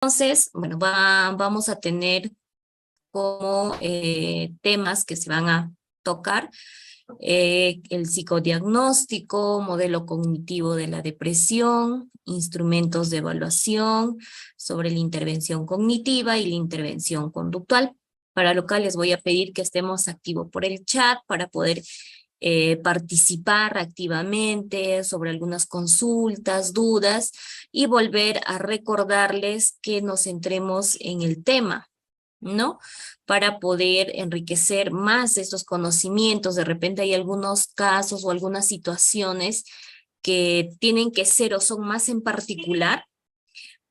Entonces, bueno, vamos a tener como temas que se van a tocar el psicodiagnóstico, modelo cognitivo de la depresión, instrumentos de evaluación sobre la intervención cognitiva y la intervención conductual, para lo cual les voy a pedir que estemos activos por el chat para poder participar activamente sobre algunas consultas, dudas y volver a recordarles que nos centremos en el tema, ¿no? Para poder enriquecer más estos conocimientos. De repente hay algunos casos o algunas situaciones que tienen que ser o son más en particular,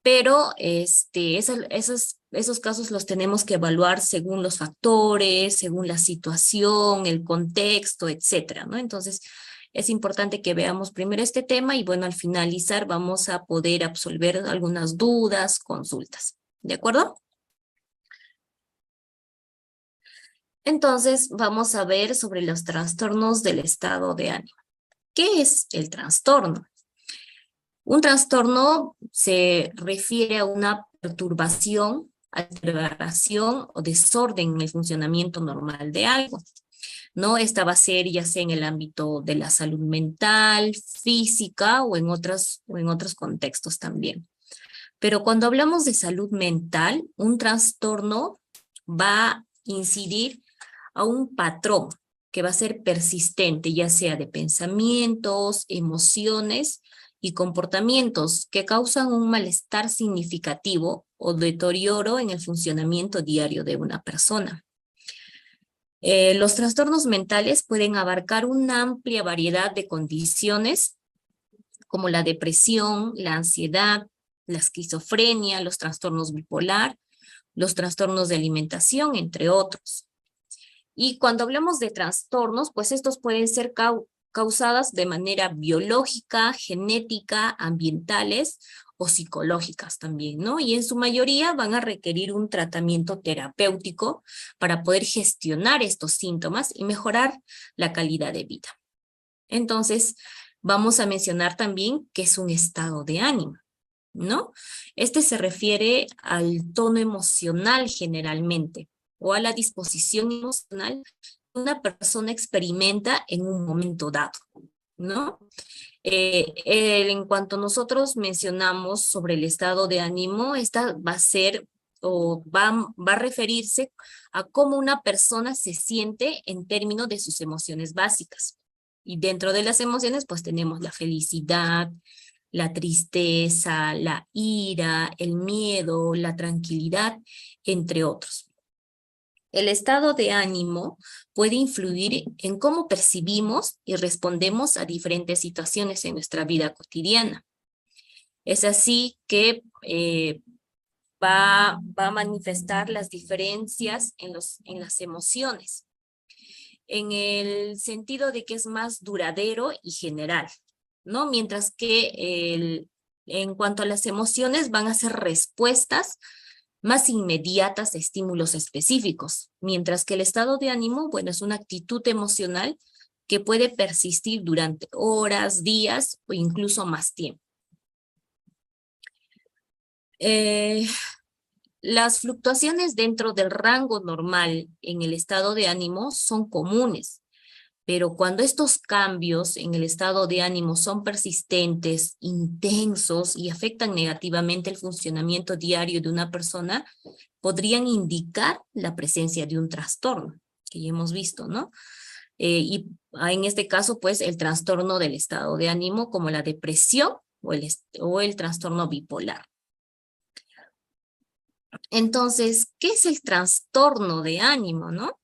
pero esos casos los tenemos que evaluar según los factores, según la situación, el contexto, etcétera, ¿no? Entonces, es importante que veamos primero este tema y bueno, al finalizar vamos a poder absolver algunas dudas, consultas. ¿De acuerdo? Entonces, vamos a ver sobre los trastornos del estado de ánimo. ¿Qué es el trastorno? Un trastorno se refiere a una perturbación, alteración o desorden en el funcionamiento normal de algo, ¿no? Esta va a ser ya sea en el ámbito de la salud mental, física o en otros contextos también. Pero cuando hablamos de salud mental, un trastorno va a incidir a un patrón que va a ser persistente, ya sea de pensamientos, emociones y comportamientos que causan un malestar significativo o deterioro en el funcionamiento diario de una persona. Los trastornos mentales pueden abarcar una amplia variedad de condiciones como la depresión, la ansiedad, la esquizofrenia, los trastornos bipolar, los trastornos de alimentación, entre otros. Y cuando hablamos de trastornos, pues estos pueden ser causadas de manera biológica, genética, ambientales o psicológicas también, ¿no? Y en su mayoría van a requerir un tratamiento terapéutico para poder gestionar estos síntomas y mejorar la calidad de vida. Entonces, vamos a mencionar también que es un estado de ánimo, ¿no? Este se refiere al tono emocional generalmente o a la disposición emocional que una persona experimenta en un momento dado, ¿no? En cuanto nosotros mencionamos sobre el estado de ánimo, esta va a ser o va a referirse a cómo una persona se siente en términos de sus emociones básicas. Y dentro de las emociones, pues tenemos la felicidad, la tristeza, la ira, el miedo, la tranquilidad, entre otros. El estado de ánimo puede influir en cómo percibimos y respondemos a diferentes situaciones en nuestra vida cotidiana. Es así que va a manifestar las diferencias en las emociones, en el sentido de que es más duradero y general, ¿no? Mientras que en cuanto a las emociones van a ser respuestas más inmediatas a estímulos específicos, mientras que el estado de ánimo, bueno, es una actitud emocional que puede persistir durante horas, días o incluso más tiempo. Eh, las fluctuaciones dentro del rango normal en el estado de ánimo son comunes, pero cuando estos cambios en el estado de ánimo son persistentes, intensos y afectan negativamente el funcionamiento diario de una persona, podrían indicar la presencia de un trastorno, que ya hemos visto, ¿no? En este caso, pues, el trastorno del estado de ánimo, como la depresión o el trastorno bipolar. Entonces, ¿qué es el trastorno de ánimo, no?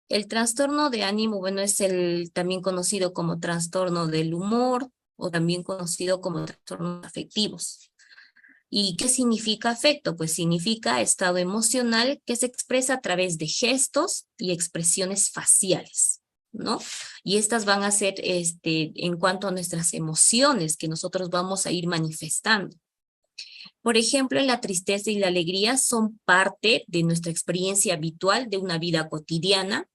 El trastorno de ánimo, bueno, es el también conocido como trastorno del humor o también conocido como trastornos afectivos. ¿Y qué significa afecto? Pues significa estado emocional que se expresa a través de gestos y expresiones faciales, ¿no? Y estas van a ser en cuanto a nuestras emociones que nosotros vamos a ir manifestando. Por ejemplo, la tristeza y la alegría son parte de nuestra experiencia habitual de una vida cotidiana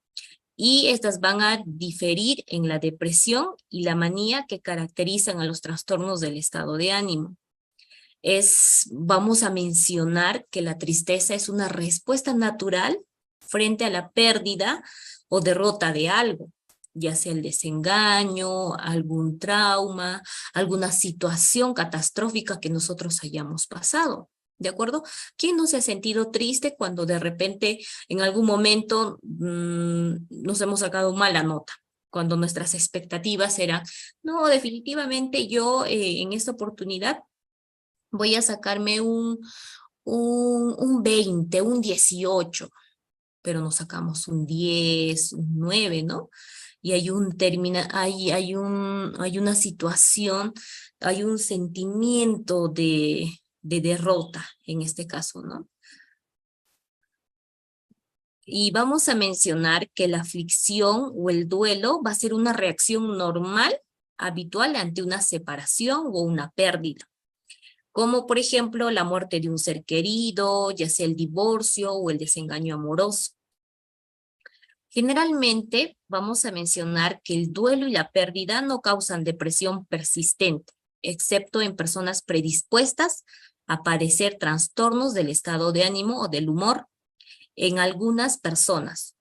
y estas van a diferir en la depresión y la manía que caracterizan a los trastornos del estado de ánimo. vamos a mencionar que la tristeza es una respuesta natural frente a la pérdida o derrota de algo, ya sea el desengaño, algún trauma, alguna situación catastrófica que nosotros hayamos pasado. ¿De acuerdo? ¿Quién no se ha sentido triste cuando de repente en algún momento nos hemos sacado mala nota? Cuando nuestras expectativas eran, no, definitivamente yo en esta oportunidad voy a sacarme un 20, un 18, pero nos sacamos un 10, un 9, ¿no? Y hay una situación, hay un sentimiento de derrota en este caso, ¿no? Y vamos a mencionar que la aflicción o el duelo va a ser una reacción normal, habitual ante una separación o una pérdida, como por ejemplo la muerte de un ser querido, ya sea el divorcio o el desengaño amoroso. Generalmente vamos a mencionar que el duelo y la pérdida no causan depresión persistente, excepto en personas predispuestas a padecer trastornos del estado de ánimo o del humor. En algunas personas,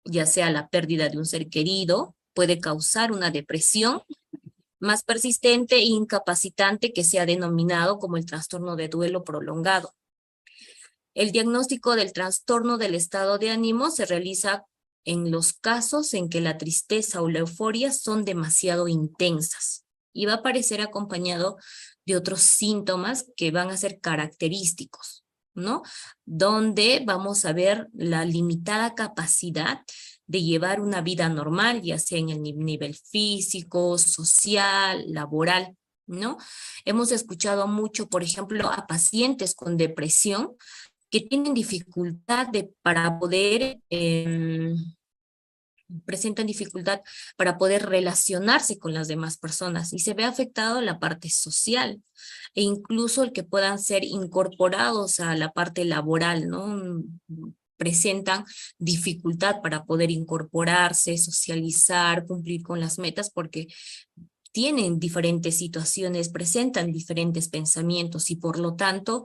ya sea la pérdida de un ser querido, puede causar una depresión más persistente e incapacitante que se ha denominado como el trastorno de duelo prolongado. El diagnóstico del trastorno del estado de ánimo se realiza en los casos en que la tristeza o la euforia son demasiado intensas y va a aparecer acompañado de otros síntomas que van a ser característicos, ¿no? Donde vamos a ver la limitada capacidad de llevar una vida normal, ya sea en el nivel físico, social, laboral, ¿no? Hemos escuchado mucho, por ejemplo, a pacientes con depresión que tienen dificultad para poder, presentan dificultad para poder relacionarse con las demás personas y se ve afectado la parte social e incluso el que puedan ser incorporados a la parte laboral, ¿no? Presentan dificultad para poder incorporarse, socializar, cumplir con las metas porque tienen diferentes situaciones, presentan diferentes pensamientos y por lo tanto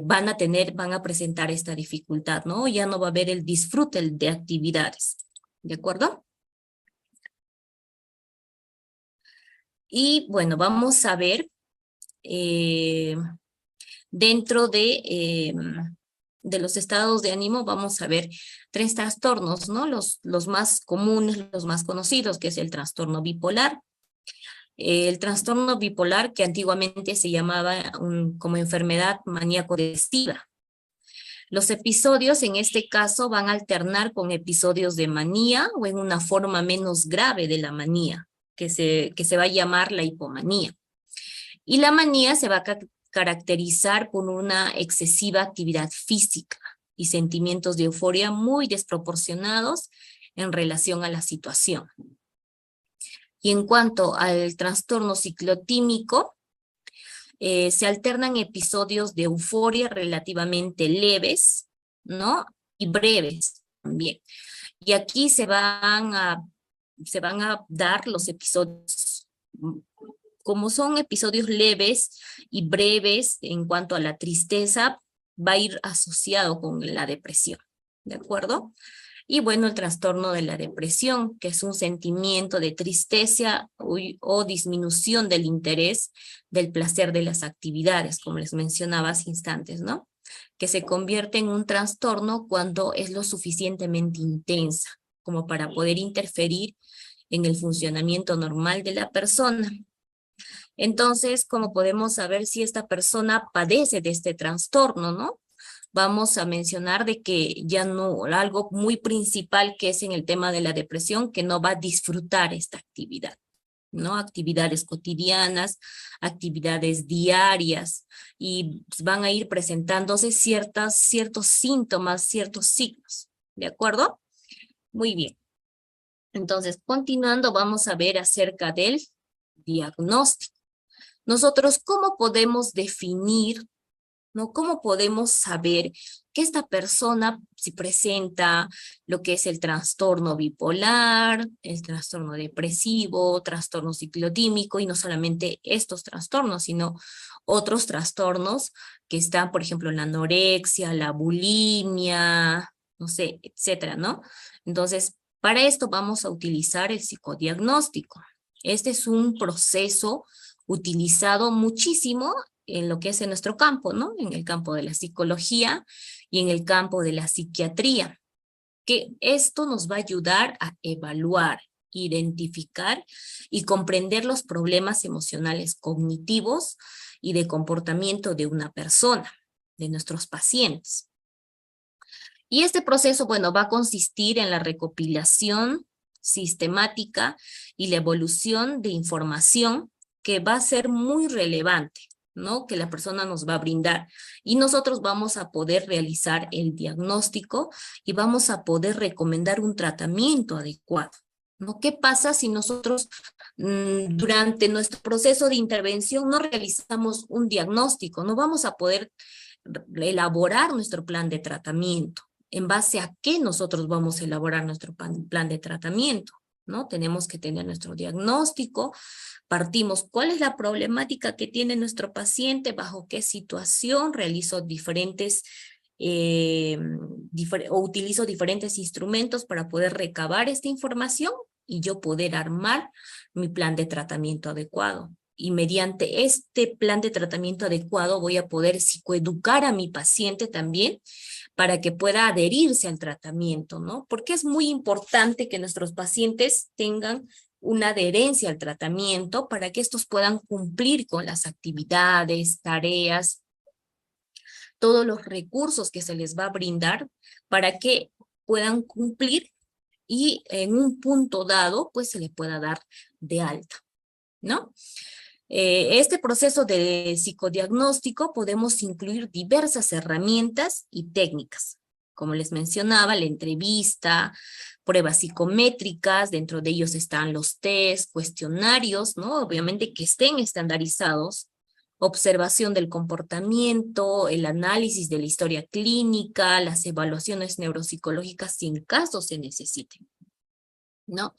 van a presentar esta dificultad, ¿no? Ya no va a haber el disfrute de actividades, ¿de acuerdo? Y bueno, vamos a ver eh, dentro de los estados de ánimo, vamos a ver tres trastornos, ¿no? Los más comunes, los más conocidos, que es el trastorno bipolar. El trastorno bipolar, que antiguamente se llamaba como enfermedad maníaco-depresiva. Los episodios en este caso van a alternar con episodios de manía o en una forma menos grave de la manía, que se va a llamar la hipomanía. Y la manía se va a caracterizar por una excesiva actividad física y sentimientos de euforia muy desproporcionados en relación a la situación. Y en cuanto al trastorno ciclotímico, se alternan episodios de euforia relativamente leves, ¿no? Y breves también. Y aquí se van a dar los episodios, como son episodios leves y breves en cuanto a la tristeza, va a ir asociado con la depresión, ¿de acuerdo? Y bueno, el trastorno de la depresión, que es un sentimiento de tristeza o disminución del interés del placer de las actividades, como les mencionaba hace instantes, ¿no? Que se convierte en un trastorno cuando es lo suficientemente intensa como para poder interferir en el funcionamiento normal de la persona. Entonces, ¿cómo podemos saber si esta persona padece de este trastorno, no? Vamos a mencionar de que ya no, algo muy principal que es en el tema de la depresión, que no va a disfrutar esta actividad, ¿no? Actividades cotidianas, actividades diarias, y van a ir presentándose ciertos síntomas, ciertos signos, ¿de acuerdo? Muy bien. Entonces, continuando, vamos a ver acerca del diagnóstico. Nosotros, ¿cómo podemos definir, no? ¿Cómo podemos saber que esta persona si presenta lo que es el trastorno bipolar, el trastorno depresivo, trastorno ciclotímico y no solamente estos trastornos, sino otros trastornos que están, por ejemplo, la anorexia, la bulimia, no sé, etcétera, ¿no? Entonces, para esto vamos a utilizar el psicodiagnóstico. Este es un proceso utilizado muchísimo en lo que es en nuestro campo, ¿no? En el campo de la psicología y en el campo de la psiquiatría, que esto nos va a ayudar a evaluar, identificar y comprender los problemas emocionales cognitivos y de comportamiento de una persona, de nuestros pacientes. Y este proceso, bueno, va a consistir en la recopilación sistemática y la evolución de información que va a ser muy relevante, ¿no? Que la persona nos va a brindar. Y nosotros vamos a poder realizar el diagnóstico y vamos a poder recomendar un tratamiento adecuado, ¿no? ¿Qué pasa si nosotros durante nuestro proceso de intervención no realizamos un diagnóstico? No vamos a poder elaborar nuestro plan de tratamiento. ¿En base a qué nosotros vamos a elaborar nuestro plan de tratamiento? ¿No? Tenemos que tener nuestro diagnóstico, partimos cuál es la problemática que tiene nuestro paciente, bajo qué situación, realizo diferentes o utilizo diferentes instrumentos para poder recabar esta información y yo poder armar mi plan de tratamiento adecuado. Y mediante este plan de tratamiento adecuado voy a poder psicoeducar a mi paciente también para que pueda adherirse al tratamiento, ¿no? Porque es muy importante que nuestros pacientes tengan una adherencia al tratamiento para que estos puedan cumplir con las actividades, tareas, todos los recursos que se les va a brindar para que puedan cumplir y en un punto dado, pues se le pueda dar de alta, ¿no? Este proceso de psicodiagnóstico podemos incluir diversas herramientas y técnicas. Como les mencionaba, la entrevista, pruebas psicométricas, dentro de ellos están los test, cuestionarios, ¿no? Obviamente que estén estandarizados, observación del comportamiento, el análisis de la historia clínica, las evaluaciones neuropsicológicas si en caso se necesiten, ¿no?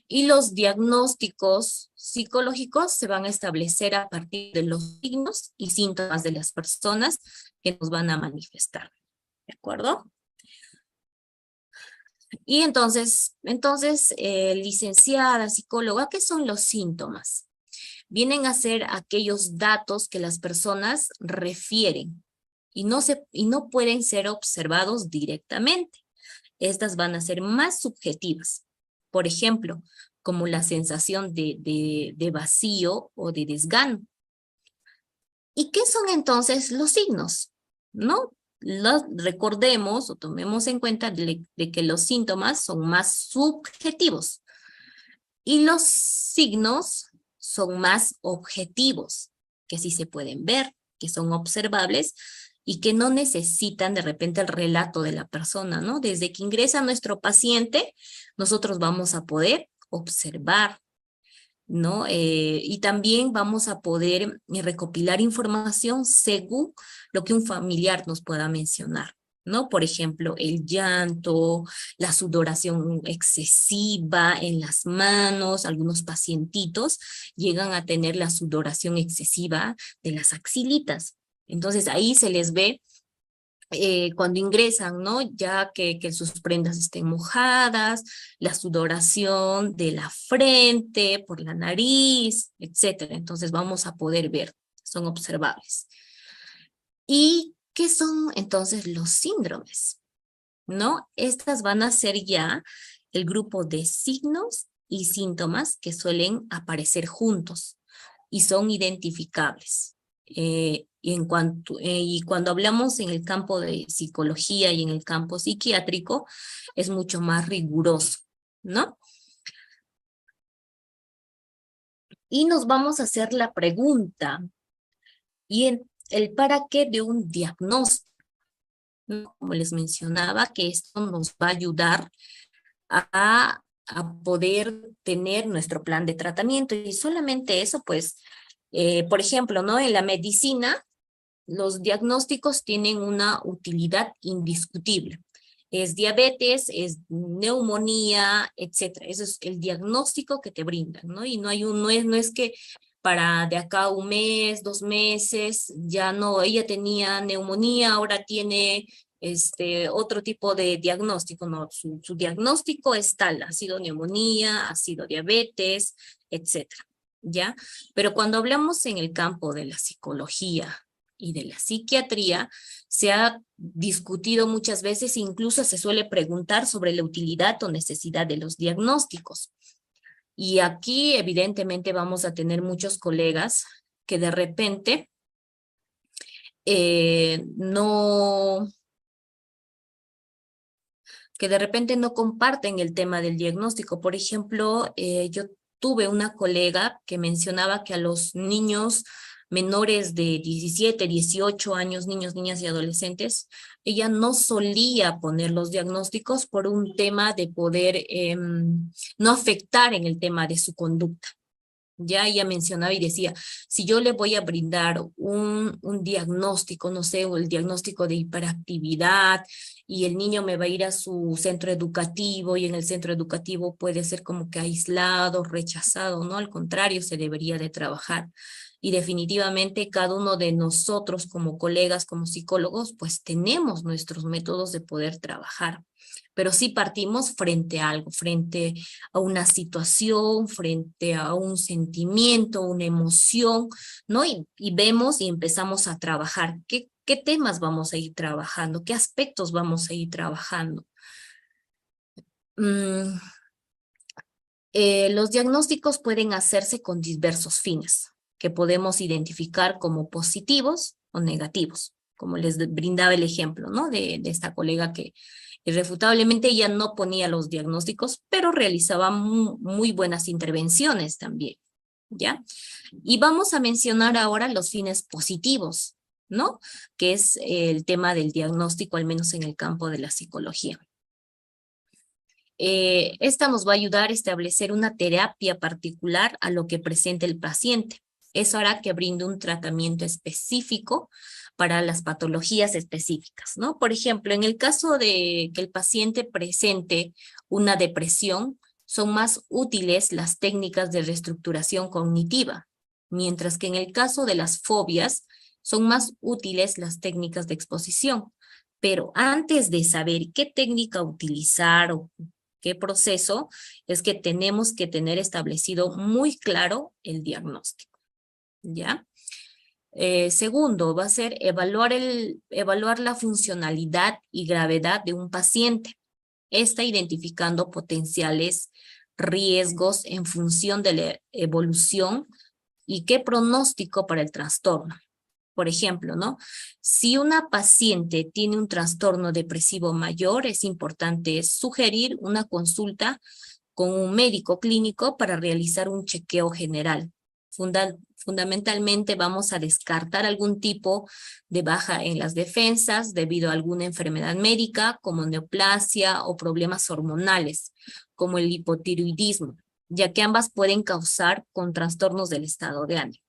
Y los diagnósticos psicológicos se van a establecer a partir de los signos y síntomas de las personas que nos van a manifestar, ¿de acuerdo? Y entonces, licenciada, psicóloga, ¿qué son los síntomas? Vienen a ser aquellos datos que las personas refieren y no pueden ser observados directamente. Estas van a ser más subjetivas. Por ejemplo, como la sensación de vacío o de desgano. ¿Y qué son entonces los signos? ¿No? Recordemos o tomemos en cuenta de que los síntomas son más subjetivos y los signos son más objetivos, que sí se pueden ver, que son observables y que no necesitan de repente el relato de la persona, ¿no? Desde que ingresa nuestro paciente, nosotros vamos a poder observar, ¿no? Y también vamos a poder recopilar información según lo que un familiar nos pueda mencionar, ¿no? Por ejemplo, el llanto, la sudoración excesiva en las manos, algunos pacientitos llegan a tener la sudoración excesiva de las axilitas. Entonces ahí se les ve cuando ingresan, ¿no? Ya que sus prendas estén mojadas, la sudoración de la frente, por la nariz, etcétera. Entonces vamos a poder ver, son observables. ¿Y qué son entonces los síndromes? ¿No? Estas van a ser ya el grupo de signos y síntomas que suelen aparecer juntos y son identificables. Y cuando hablamos en el campo de psicología y en el campo psiquiátrico, es mucho más riguroso, ¿no? Y nos vamos a hacer la pregunta, y el para qué de un diagnóstico, ¿no? Como les mencionaba, que esto nos va a ayudar a poder tener nuestro plan de tratamiento. Y solamente eso, pues, por ejemplo, ¿no? En la medicina, los diagnósticos tienen una utilidad indiscutible. Es diabetes, es neumonía, etcétera. Eso es el diagnóstico que te brindan, ¿no? Y no es que para de acá 1 mes, 2 meses, ya no, ella tenía neumonía, ahora tiene otro tipo de diagnóstico, no, su diagnóstico es tal, ha sido neumonía, ha sido diabetes, etcétera, ¿ya? Pero cuando hablamos en el campo de la psicología y de la psiquiatría, se ha discutido muchas veces, incluso se suele preguntar sobre la utilidad o necesidad de los diagnósticos. Y aquí evidentemente vamos a tener muchos colegas que de repente no, no comparten el tema del diagnóstico. Por ejemplo, yo tuve una colega que mencionaba que a los niños menores de 17, 18 años, niños, niñas y adolescentes, ella no solía poner los diagnósticos por un tema de poder no afectar en el tema de su conducta. Ya ella mencionaba y decía, si yo le voy a brindar un diagnóstico, no sé, o el diagnóstico de hiperactividad, y el niño me va a ir a su centro educativo, y en el centro educativo puede ser como que aislado, rechazado, ¿no? Al contrario, se debería de trabajar. Y definitivamente cada uno de nosotros como colegas, como psicólogos, pues tenemos nuestros métodos de poder trabajar. Pero sí partimos frente a algo, frente a una situación, frente a un sentimiento, una emoción, ¿no? Y vemos y empezamos a trabajar. ¿Qué temas vamos a ir trabajando? ¿Qué aspectos vamos a ir trabajando? Mm, los diagnósticos pueden hacerse con diversos fines, que podemos identificar como positivos o negativos, como les brindaba el ejemplo, ¿no? De esta colega que irrefutablemente ella no ponía los diagnósticos, pero realizaba muy buenas intervenciones también, ¿ya? Y vamos a mencionar ahora los fines positivos, ¿no? Que es el tema del diagnóstico, al menos en el campo de la psicología. Esta nos va a ayudar a establecer una terapia particular a lo que presente el paciente. Eso hará que brinde un tratamiento específico para las patologías específicas, ¿no? Por ejemplo, en el caso de que el paciente presente una depresión, son más útiles las técnicas de reestructuración cognitiva, mientras que en el caso de las fobias, son más útiles las técnicas de exposición. Pero antes de saber qué técnica utilizar o qué proceso, es que tenemos que tener establecido muy claro el diagnóstico, ¿ya? Segundo, va a ser evaluar la funcionalidad y gravedad de un paciente. Está identificando potenciales riesgos en función de la evolución y qué pronóstico para el trastorno. Por ejemplo, ¿no? Si una paciente tiene un trastorno depresivo mayor, es importante sugerir una consulta con un médico clínico para realizar un chequeo general. Fundamentalmente vamos a descartar algún tipo de baja en las defensas debido a alguna enfermedad médica como neoplasia o problemas hormonales como el hipotiroidismo, ya que ambas pueden causar con trastornos del estado de ánimo.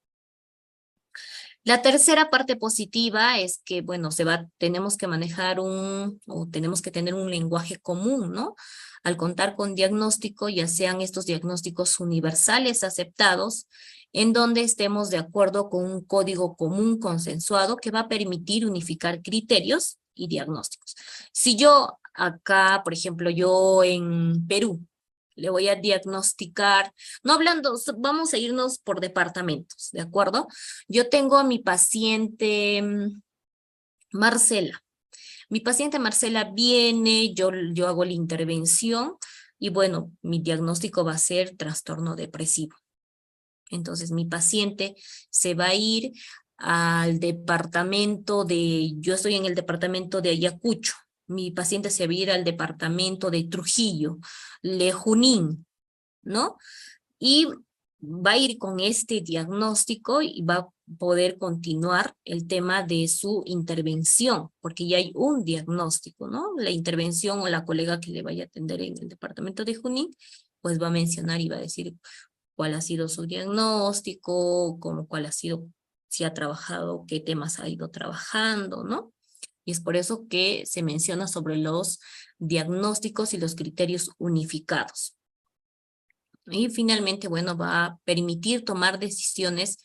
La tercera parte positiva es que, bueno, tenemos que manejar o tenemos que tener un lenguaje común, ¿no? Al contar con diagnóstico, ya sean estos diagnósticos universales aceptados, en donde estemos de acuerdo con un código común consensuado que va a permitir unificar criterios y diagnósticos. Si yo acá, por ejemplo, yo en Perú, le voy a diagnosticar, no hablando, vamos a irnos por departamentos, ¿de acuerdo? Yo tengo a mi paciente Marcela. Mi paciente Marcela viene, yo hago la intervención y bueno, mi diagnóstico va a ser trastorno depresivo. Entonces mi paciente se va a ir al departamento yo estoy en el departamento de Ayacucho. Mi paciente se va a ir al departamento de Trujillo, de Junín, ¿no? Y va a ir con este diagnóstico y va a poder continuar el tema de su intervención, porque ya hay un diagnóstico, ¿no? La intervención o la colega que le vaya a atender en el departamento de Junín, pues va a mencionar y va a decir cuál ha sido su diagnóstico, cuál ha sido, si ha trabajado, qué temas ha ido trabajando, ¿no? Y es por eso que se menciona sobre los diagnósticos y los criterios unificados. Y finalmente, bueno, va a permitir tomar decisiones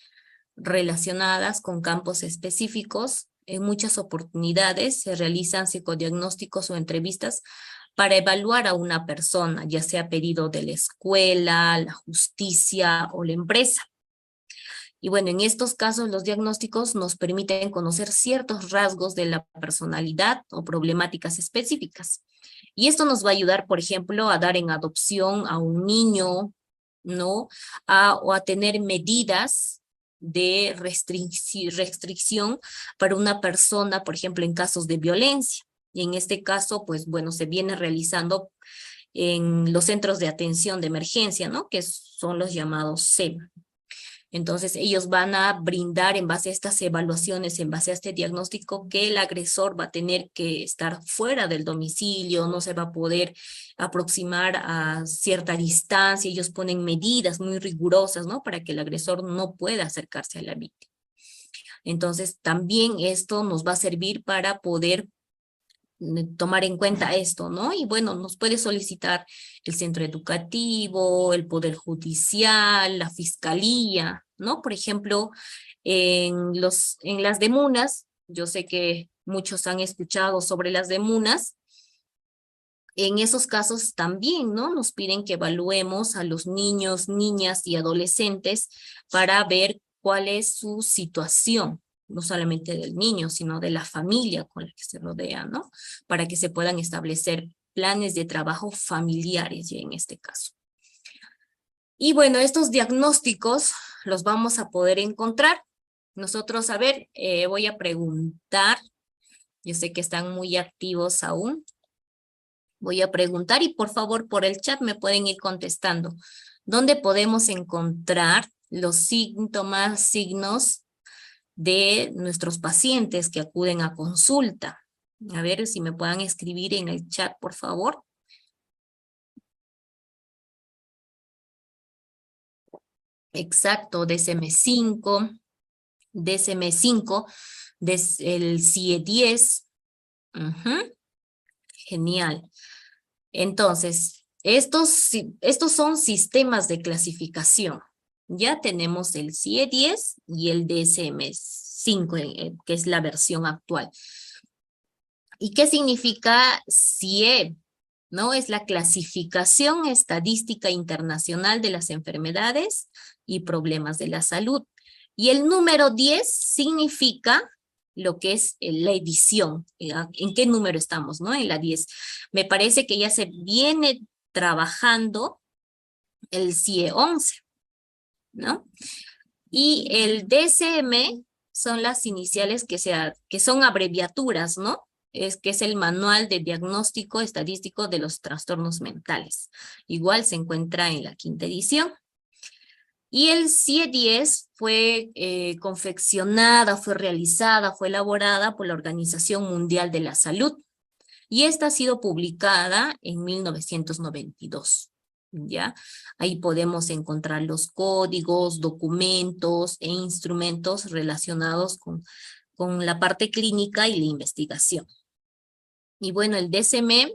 relacionadas con campos específicos. En muchas oportunidades se realizan psicodiagnósticos o entrevistas para evaluar a una persona, ya sea pedido de la escuela, la justicia o la empresa. Y bueno, en estos casos los diagnósticos nos permiten conocer ciertos rasgos de la personalidad o problemáticas específicas. Y esto nos va a ayudar, por ejemplo, a dar en adopción a un niño, ¿no? O a tener medidas de restricción para una persona, por ejemplo, en casos de violencia. Y en este caso, pues bueno, se viene realizando en los centros de atención de emergencia, ¿no? Que son los llamados CEM. Entonces, ellos van a brindar en base a estas evaluaciones, en base a este diagnóstico, que el agresor va a tener que estar fuera del domicilio, no se va a poder aproximar a cierta distancia. Ellos ponen medidas muy rigurosas, ¿no? Para que el agresor no pueda acercarse a la víctima. Entonces, también esto nos va a servir para poder tomar en cuenta esto, ¿no? Y bueno, nos puede solicitar el centro educativo, el poder judicial, la fiscalía, ¿no? Por ejemplo, en las demunas, yo sé que muchos han escuchado sobre las demunas. En esos casos también, ¿no? Nos piden que evaluemos a los niños, niñas y adolescentes para ver cuál es su situación, no solamente del niño, sino de la familia con la que se rodea, ¿no? Para que se puedan establecer planes de trabajo familiares ya en este caso. Y bueno, estos diagnósticos los vamos a poder encontrar. Nosotros, a ver, voy a preguntar, yo sé que están muy activos aún. Voy a preguntar y por favor por el chat me pueden ir contestando. ¿Dónde podemos encontrar los síntomas, signos de nuestros pacientes que acuden a consulta? A ver si me puedan escribir en el chat, por favor. Exacto, DSM-5, DSM-5, el CIE-10. Genial. Entonces, estos son sistemas de clasificación. Ya tenemos el CIE-10 y el DSM-5, que es la versión actual. ¿Y qué significa CIE? ¿No? Es la Clasificación Estadística Internacional de las Enfermedades y Problemas de la Salud. Y el número 10 significa lo que es la edición. ¿En qué número estamos, no? En la 10. Me parece que ya se viene trabajando el CIE 11, ¿no? Y el DSM son las iniciales que son abreviaturas, ¿no? Que es el Manual de Diagnóstico Estadístico de los Trastornos Mentales. Igual se encuentra en la 5ª edición. Y el CIE-10 fue confeccionada, fue realizada, fue elaborada por la Organización Mundial de la Salud. Y esta ha sido publicada en 1992. ¿Ya? Ahí podemos encontrar los códigos, documentos e instrumentos relacionados con la parte clínica y la investigación. Y bueno, el DSM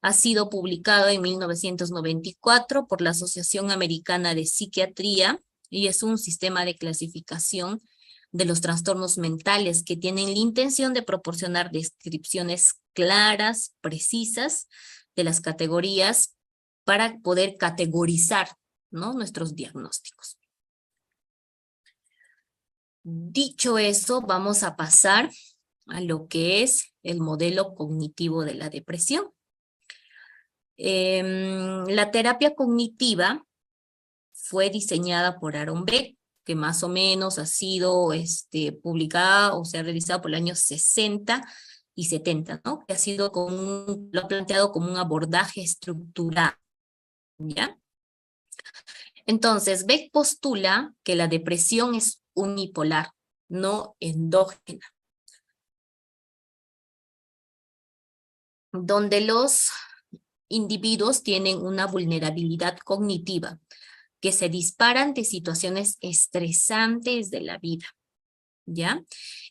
ha sido publicado en 1994 por la Asociación Americana de Psiquiatría y es un sistema de clasificación de los trastornos mentales que tienen la intención de proporcionar descripciones claras, precisas de las categorías para poder categorizar, ¿no? Nuestros diagnósticos. Dicho eso, vamos a pasar a lo que es el modelo cognitivo de la depresión. La terapia cognitiva fue diseñada por Aaron Beck, que más o menos ha sido publicada o se ha realizado por el año 60 y 70, ¿no? Que ha sido lo ha planteado como un abordaje estructurado, ¿ya? Entonces, Beck postula que la depresión es unipolar, no endógena, donde los individuos tienen una vulnerabilidad cognitiva que se dispara ante situaciones estresantes de la vida, ¿ya?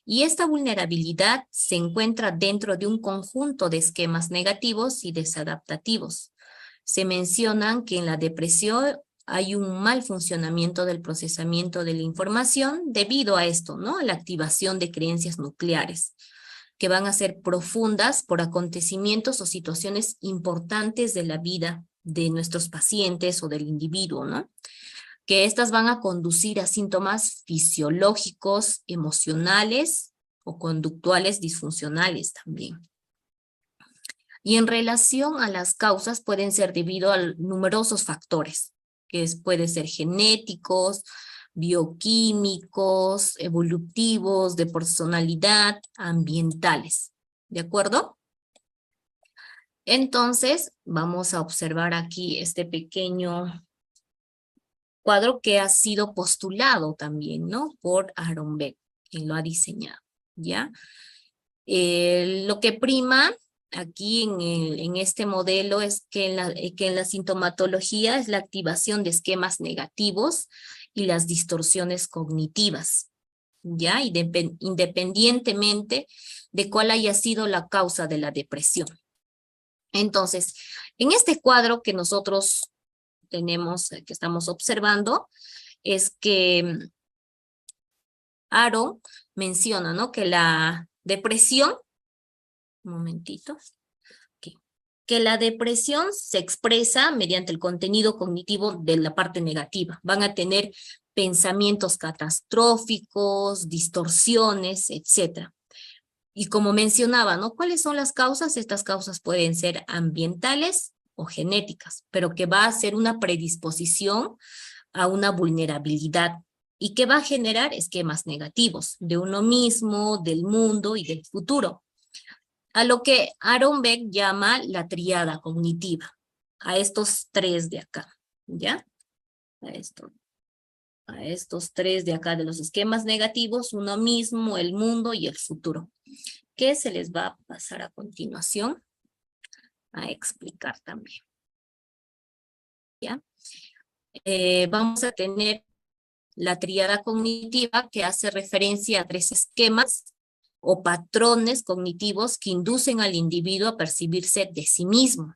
Y esta vulnerabilidad se encuentra dentro de un conjunto de esquemas negativos y desadaptativos. Se mencionan que en la depresión hay un mal funcionamiento del procesamiento de la información debido a esto, ¿no? A la activación de creencias nucleares, que van a ser profundas por acontecimientos o situaciones importantes de la vida de nuestros pacientes o del individuo, ¿no? Que estas van a conducir a síntomas fisiológicos, emocionales o conductuales disfuncionales también. Y en relación a las causas pueden ser debido a numerosos factores, puede ser genéticos, bioquímicos, evolutivos, de personalidad, ambientales. ¿De acuerdo? Entonces, vamos a observar aquí este pequeño cuadro que ha sido postulado también, ¿no? Por Aaron Beck, quien lo ha diseñado, ¿ya? Lo que prima aquí en este modelo es que en la sintomatología es la activación de esquemas negativos y las distorsiones cognitivas, ¿ya? Independientemente de cuál haya sido la causa de la depresión. Entonces, en este cuadro que nosotros tenemos, que estamos observando, es que Aaron menciona, ¿no? Que la depresión, un momentito, que la depresión se expresa mediante el contenido cognitivo de la parte negativa. Van a tener pensamientos catastróficos, distorsiones, etc. Y como mencionaba, ¿no? ¿Cuáles son las causas? Estas causas pueden ser ambientales o genéticas, pero que va a ser una predisposición a una vulnerabilidad y que va a generar esquemas negativos de uno mismo, del mundo y del futuro. A lo que Aaron Beck llama la tríada cognitiva, a estos tres de acá, ¿ya? A estos tres de acá de los esquemas negativos, uno mismo, el mundo y el futuro, que se les va a pasar a continuación a explicar también, ¿ya? Vamos a tener la tríada cognitiva que hace referencia a tres esquemas o patrones cognitivos que inducen al individuo a percibirse de sí mismo,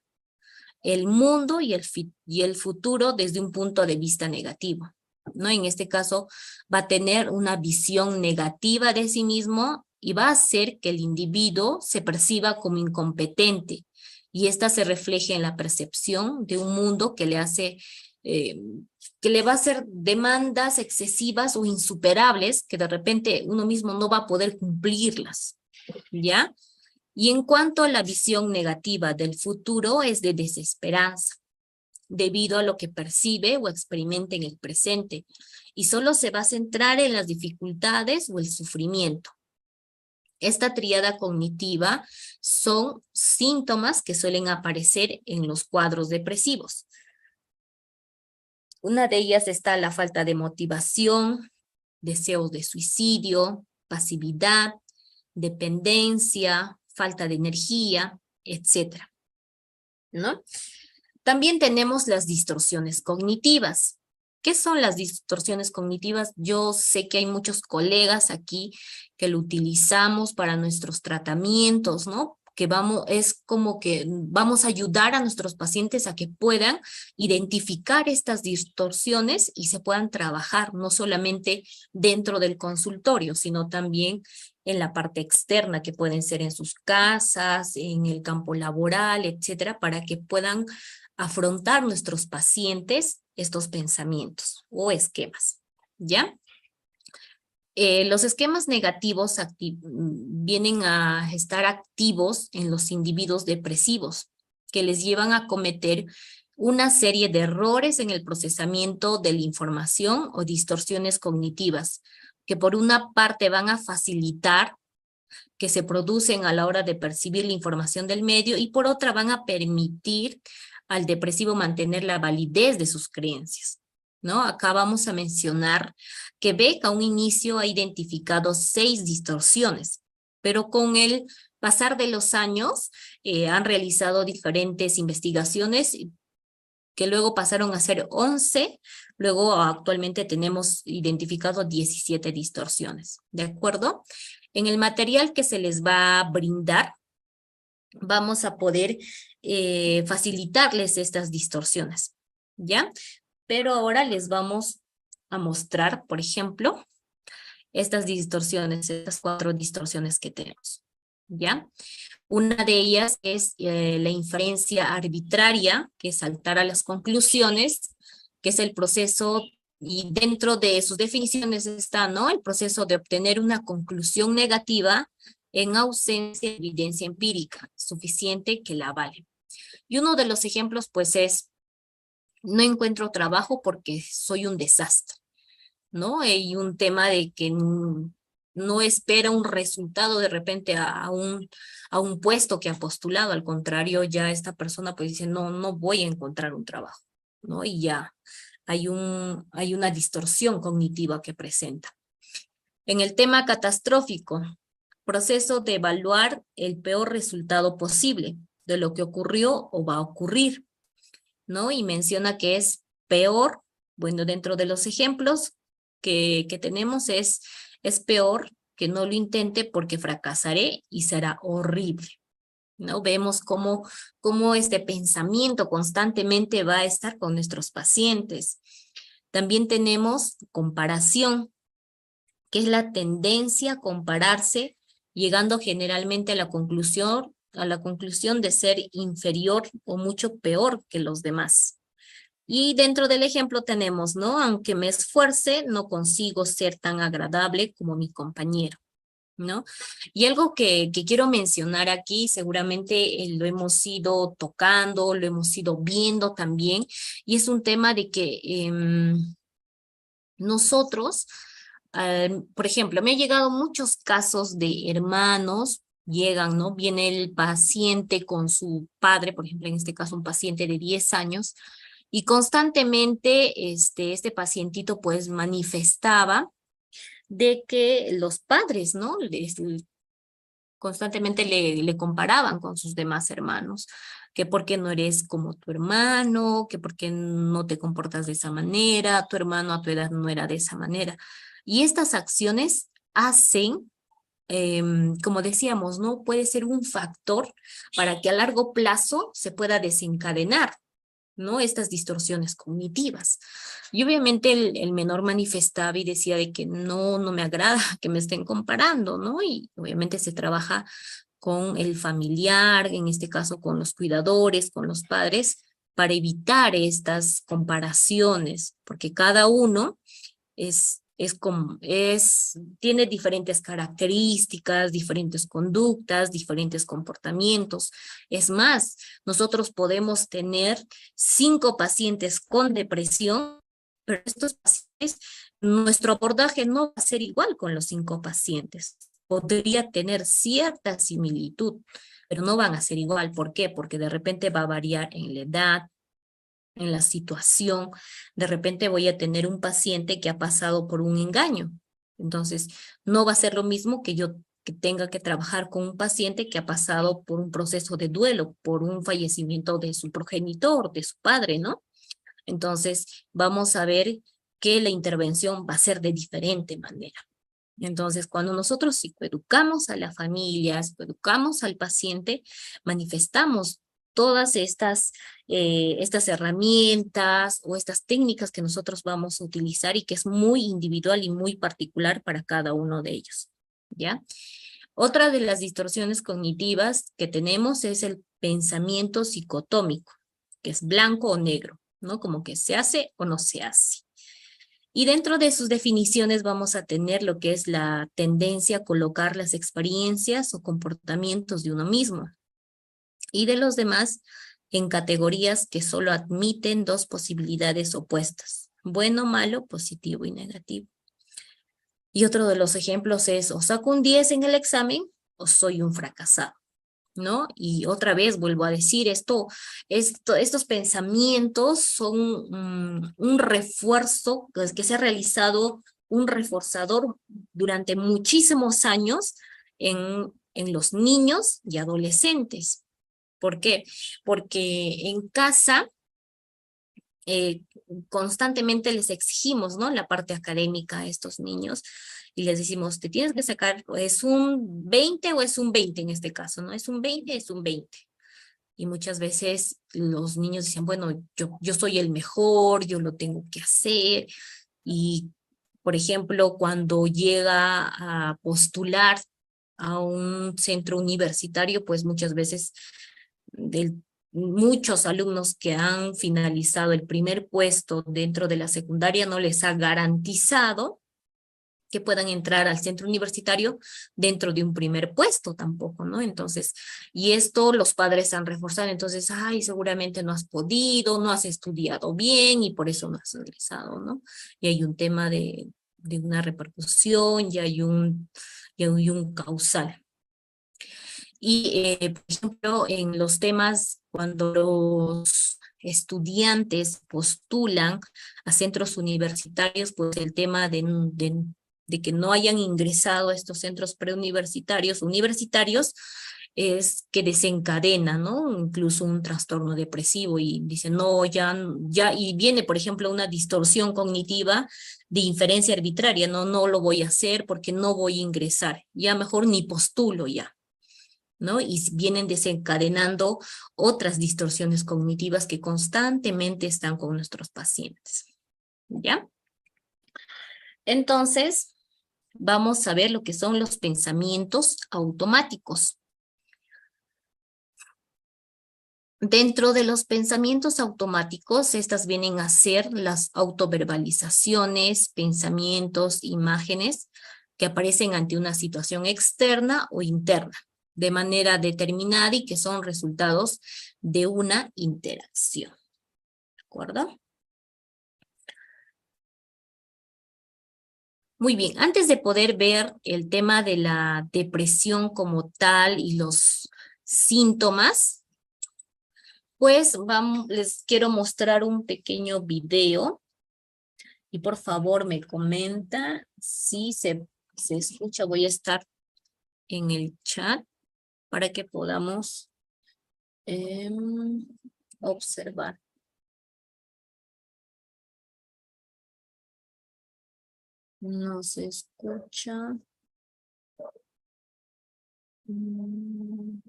el mundo y el futuro desde un punto de vista negativo, ¿no? En este caso va a tener una visión negativa de sí mismo y va a hacer que el individuo se perciba como incompetente y esta se refleja en la percepción de un mundo que le hace que le va a hacer demandas excesivas o insuperables que de repente uno mismo no va a poder cumplirlas, ¿ya? Y en cuanto a la visión negativa del futuro es de desesperanza, debido a lo que percibe o experimenta en el presente, y solo se va a centrar en las dificultades o el sufrimiento. Esta tríada cognitiva son síntomas que suelen aparecer en los cuadros depresivos. Una de ellas está la falta de motivación, deseos de suicidio, pasividad, dependencia, falta de energía, etc. ¿No? También tenemos las distorsiones cognitivas. ¿Qué son las distorsiones cognitivas? Yo sé que hay muchos colegas aquí que lo utilizamos para nuestros tratamientos, ¿no? Es como que vamos a ayudar a nuestros pacientes a que puedan identificar estas distorsiones y se puedan trabajar no solamente dentro del consultorio, sino también en la parte externa, que pueden ser en sus casas, en el campo laboral, etcétera, para que puedan afrontar nuestros pacientes estos pensamientos o esquemas, ¿ya? Los esquemas negativos vienen a estar activos en los individuos depresivos, que les llevan a cometer una serie de errores en el procesamiento de la información o distorsiones cognitivas, que por una parte van a facilitar que se producen a la hora de percibir la información del medio y por otra van a permitir al depresivo mantener la validez de sus creencias, ¿no? Acá vamos a mencionar que Beck a un inicio ha identificado 6 distorsiones, pero con el pasar de los años han realizado diferentes investigaciones que luego pasaron a ser 11, luego actualmente tenemos identificado 17 distorsiones, ¿de acuerdo? En el material que se les va a brindar, vamos a poder facilitarles estas distorsiones, ¿ya? pero ahora les vamos a mostrar, por ejemplo, estas distorsiones, estas 4 distorsiones que tenemos, ¿ya? Una de ellas es la inferencia arbitraria, que es saltar a las conclusiones, que es el proceso, y dentro de sus definiciones está, ¿no? El proceso de obtener una conclusión negativa en ausencia de evidencia empírica suficiente que la avale. Y uno de los ejemplos, pues, es, no encuentro trabajo porque soy un desastre, ¿no? Hay un tema de que no espera un resultado de repente a un puesto que ha postulado, al contrario, ya esta persona pues dice, no, no voy a encontrar un trabajo, ¿no? Y ya hay una distorsión cognitiva que presenta. En el tema catastrófico, proceso de evaluar el peor resultado posible de lo que ocurrió o va a ocurrir, ¿no? Y menciona que es peor, bueno, dentro de los ejemplos que tenemos es peor que no lo intente porque fracasaré y será horrible, ¿no? Vemos cómo este pensamiento constantemente va a estar con nuestros pacientes. También tenemos comparación, que es la tendencia a compararse, llegando generalmente a la conclusión de ser inferior o mucho peor que los demás. Y dentro del ejemplo tenemos, ¿no? Aunque me esfuerce, no consigo ser tan agradable como mi compañero, ¿no? Y algo que quiero mencionar aquí, seguramente lo hemos ido tocando, lo hemos ido viendo también, y es un tema de que nosotros, por ejemplo, me han llegado muchos casos de hermanos, llegan, ¿no? Viene el paciente con su padre, por ejemplo, en este caso un paciente de 10 años, y constantemente este pacientito pues manifestaba de que los padres, ¿no? Constantemente le comparaban con sus demás hermanos, que por qué no eres como tu hermano, que por qué no te comportas de esa manera, tu hermano a tu edad no era de esa manera. Y estas acciones hacen, como decíamos, ¿no? Puede ser un factor para que a largo plazo se pueda desencadenar, ¿no? Estas distorsiones cognitivas. Y obviamente el menor manifestaba y decía de que no, no me agrada que me estén comparando, ¿no? Y obviamente se trabaja con el familiar, en este caso con los cuidadores, con los padres, para evitar estas comparaciones, porque cada uno tiene diferentes características, diferentes conductas, diferentes comportamientos. Es más, nosotros podemos tener 5 pacientes con depresión, pero estos pacientes, nuestro abordaje no va a ser igual con los 5 pacientes. Podría tener cierta similitud, pero no van a ser igual. ¿Por qué? Porque de repente va a variar en la edad, en la situación. De repente voy a tener un paciente que ha pasado por un engaño. Entonces, no va a ser lo mismo que yo que tenga que trabajar con un paciente que ha pasado por un proceso de duelo, por un fallecimiento de su progenitor, de su padre, ¿no? Entonces, vamos a ver que la intervención va a ser de diferente manera. Entonces, cuando nosotros psicoeducamos a la familia, psicoeducamos al paciente, manifestamos todas estas herramientas o estas técnicas que nosotros vamos a utilizar y que es muy individual y muy particular para cada uno de ellos, ¿ya? Otra de las distorsiones cognitivas que tenemos es el pensamiento psicotómico, que es blanco o negro, ¿no? Como que se hace o no se hace. Y dentro de sus definiciones vamos a tener lo que es la tendencia a colocar las experiencias o comportamientos de uno mismo y de los demás en categorías que solo admiten 2 posibilidades opuestas, bueno, malo, positivo y negativo. Y otro de los ejemplos es, o saco un 10 en el examen o soy un fracasado, ¿no? Y otra vez vuelvo a decir estos pensamientos son un refuerzo que se ha realizado, un reforzador durante muchísimos años en los niños y adolescentes. ¿Por qué? Porque en casa eh, constantemente les exigimos, ¿no? La parte académica a estos niños y les decimos, te tienes que sacar, ¿es un 20 o es un 20 en este caso, ¿no? Es un 20, es un 20. Y muchas veces los niños dicen, bueno, yo soy el mejor, yo lo tengo que hacer. Y, por ejemplo, cuando llega a postular a un centro universitario, pues muchas veces muchos alumnos que han finalizado el primer puesto dentro de la secundaria no les ha garantizado que puedan entrar al centro universitario dentro de un primer puesto tampoco, ¿no? Entonces, y esto los padres han reforzado, entonces, ay, seguramente no has podido, no has estudiado bien y por eso no has egresado, ¿no? Y hay un tema de una repercusión, y hay un causal. Y, por ejemplo, en los temas, cuando los estudiantes postulan a centros universitarios, pues el tema de que no hayan ingresado a estos centros preuniversitarios, universitarios, es que desencadena, ¿no? Incluso un trastorno depresivo y dice, no, ya, y viene, por ejemplo, una distorsión cognitiva de inferencia arbitraria, no lo voy a hacer porque no voy a ingresar, ya mejor ni postulo ya, ¿no? Y vienen desencadenando otras distorsiones cognitivas que constantemente están con nuestros pacientes, ¿ya? Entonces, vamos a ver lo que son los pensamientos automáticos. Dentro de los pensamientos automáticos, estas vienen a ser las autoverbalizaciones, pensamientos, imágenes que aparecen ante una situación externa o interna, de manera determinada y que son resultados de una interacción. ¿De acuerdo? Muy bien, antes de poder ver el tema de la depresión como tal y los síntomas, pues les quiero mostrar un pequeño video y por favor me comenta si se escucha. Voy a estar en el chat para que podamos observar. No se escucha. Un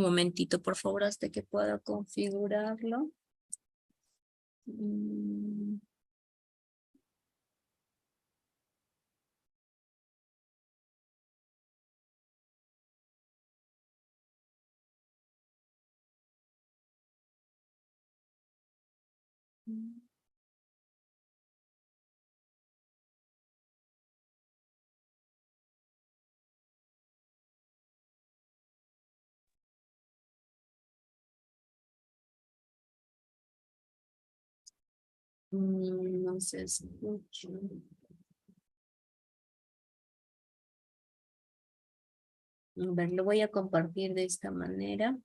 momentito, por favor, hasta que pueda configurarlo. No se escucha. A ver, lo voy a compartir de esta manera.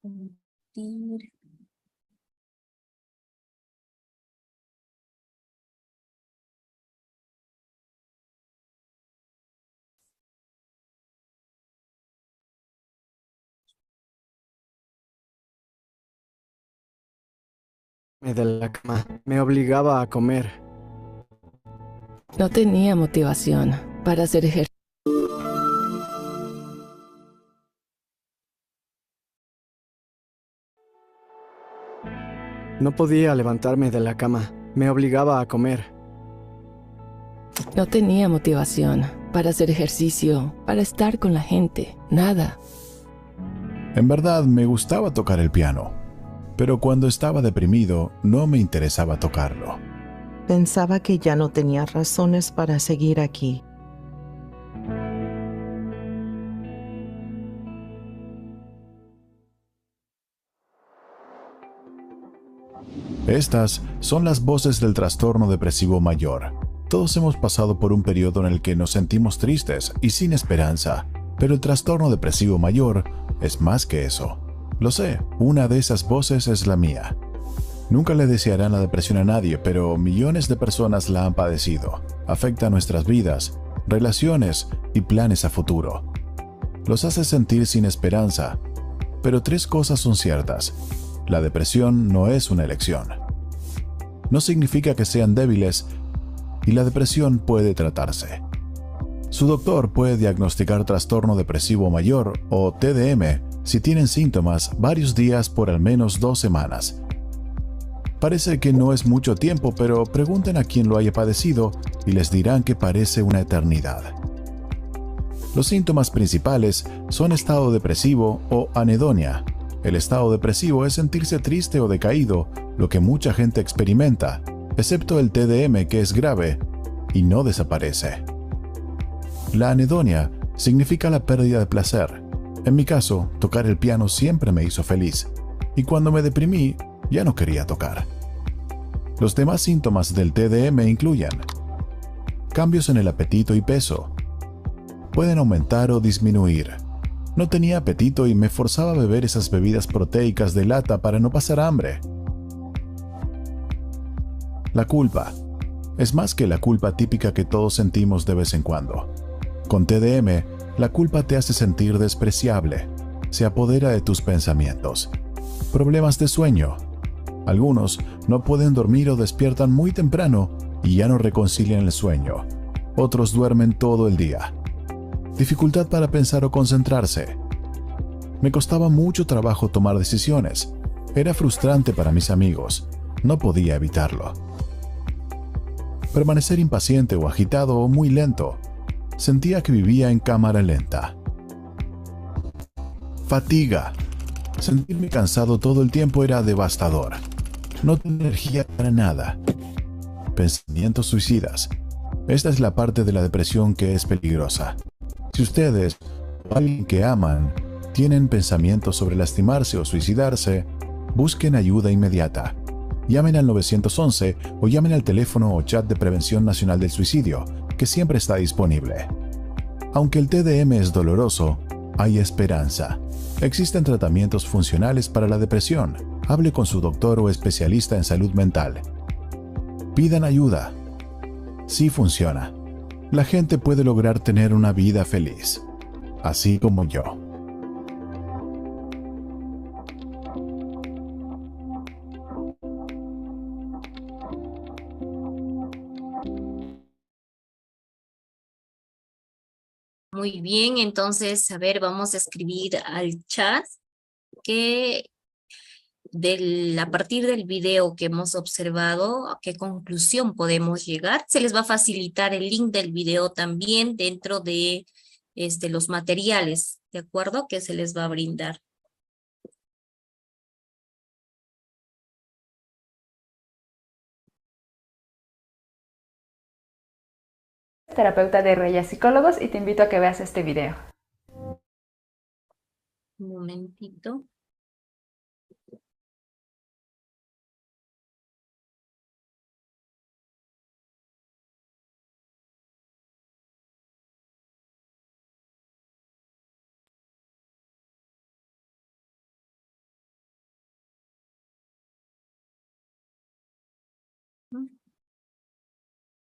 Compartir. De la cama. Me obligaba a comer. No tenía motivación para hacer ejercicio. No podía levantarme de la cama. Me obligaba a comer. No tenía motivación para hacer ejercicio, para estar con la gente, nada. En verdad me gustaba tocar el piano, pero cuando estaba deprimido no me interesaba tocarlo. Pensaba que ya no tenía razones para seguir aquí. Estas son las voces del trastorno depresivo mayor. Todos hemos pasado por un periodo en el que nos sentimos tristes y sin esperanza, pero el trastorno depresivo mayor es más que eso. Lo sé, una de esas voces es la mía. Nunca le desearán la depresión a nadie, pero millones de personas la han padecido. Afecta nuestras vidas, relaciones y planes a futuro. Los hace sentir sin esperanza, pero tres cosas son ciertas. La depresión no es una elección. No significa que sean débiles y la depresión puede tratarse. Su doctor puede diagnosticar trastorno depresivo mayor o TDM si tienen síntomas varios días por al menos 2 semanas. Parece que no es mucho tiempo, pero pregunten a quien lo haya padecido y les dirán que parece una eternidad. Los síntomas principales son estado depresivo o anedonia. El estado depresivo es sentirse triste o decaído, lo que mucha gente experimenta, excepto el TDM, que es grave y no desaparece. La anedonia significa la pérdida de placer. En mi caso, tocar el piano siempre me hizo feliz, y cuando me deprimí, ya no quería tocar. Los demás síntomas del TDM incluyen cambios en el apetito y peso. Pueden aumentar o disminuir. No tenía apetito y me forzaba a beber esas bebidas proteicas de lata para no pasar hambre. La culpa. Es más que la culpa típica que todos sentimos de vez en cuando. Con TDM, la culpa te hace sentir despreciable. Se apodera de tus pensamientos. Problemas de sueño. Algunos no pueden dormir o despiertan muy temprano y ya no reconcilian el sueño. Otros duermen todo el día. Dificultad para pensar o concentrarse. Me costaba mucho trabajo tomar decisiones. Era frustrante para mis amigos. No podía evitarlo. Permanecer impaciente o agitado o muy lento. Sentía que vivía en cámara lenta. Fatiga. Sentirme cansado todo el tiempo era devastador. No tenía energía para nada. Pensamientos suicidas. Esta es la parte de la depresión que es peligrosa. Si ustedes o alguien que aman tienen pensamientos sobre lastimarse o suicidarse, busquen ayuda inmediata. Llamen al 911 o llamen al teléfono o chat de Prevención Nacional del Suicidio, que siempre está disponible. Aunque el TDM es doloroso, hay esperanza. Existen tratamientos funcionales para la depresión. Hable con su doctor o especialista en salud mental. Pidan ayuda. Sí funciona. La gente puede lograr tener una vida feliz, así como yo. Muy bien, entonces, a ver, vamos a escribir al chat que a partir del video que hemos observado, ¿a qué conclusión podemos llegar? Se les va a facilitar el link del video también dentro de los materiales, ¿de acuerdo? Que se les va a brindar. Terapeuta de Reyes Psicólogos, y te invito a que veas este video. Un momentito.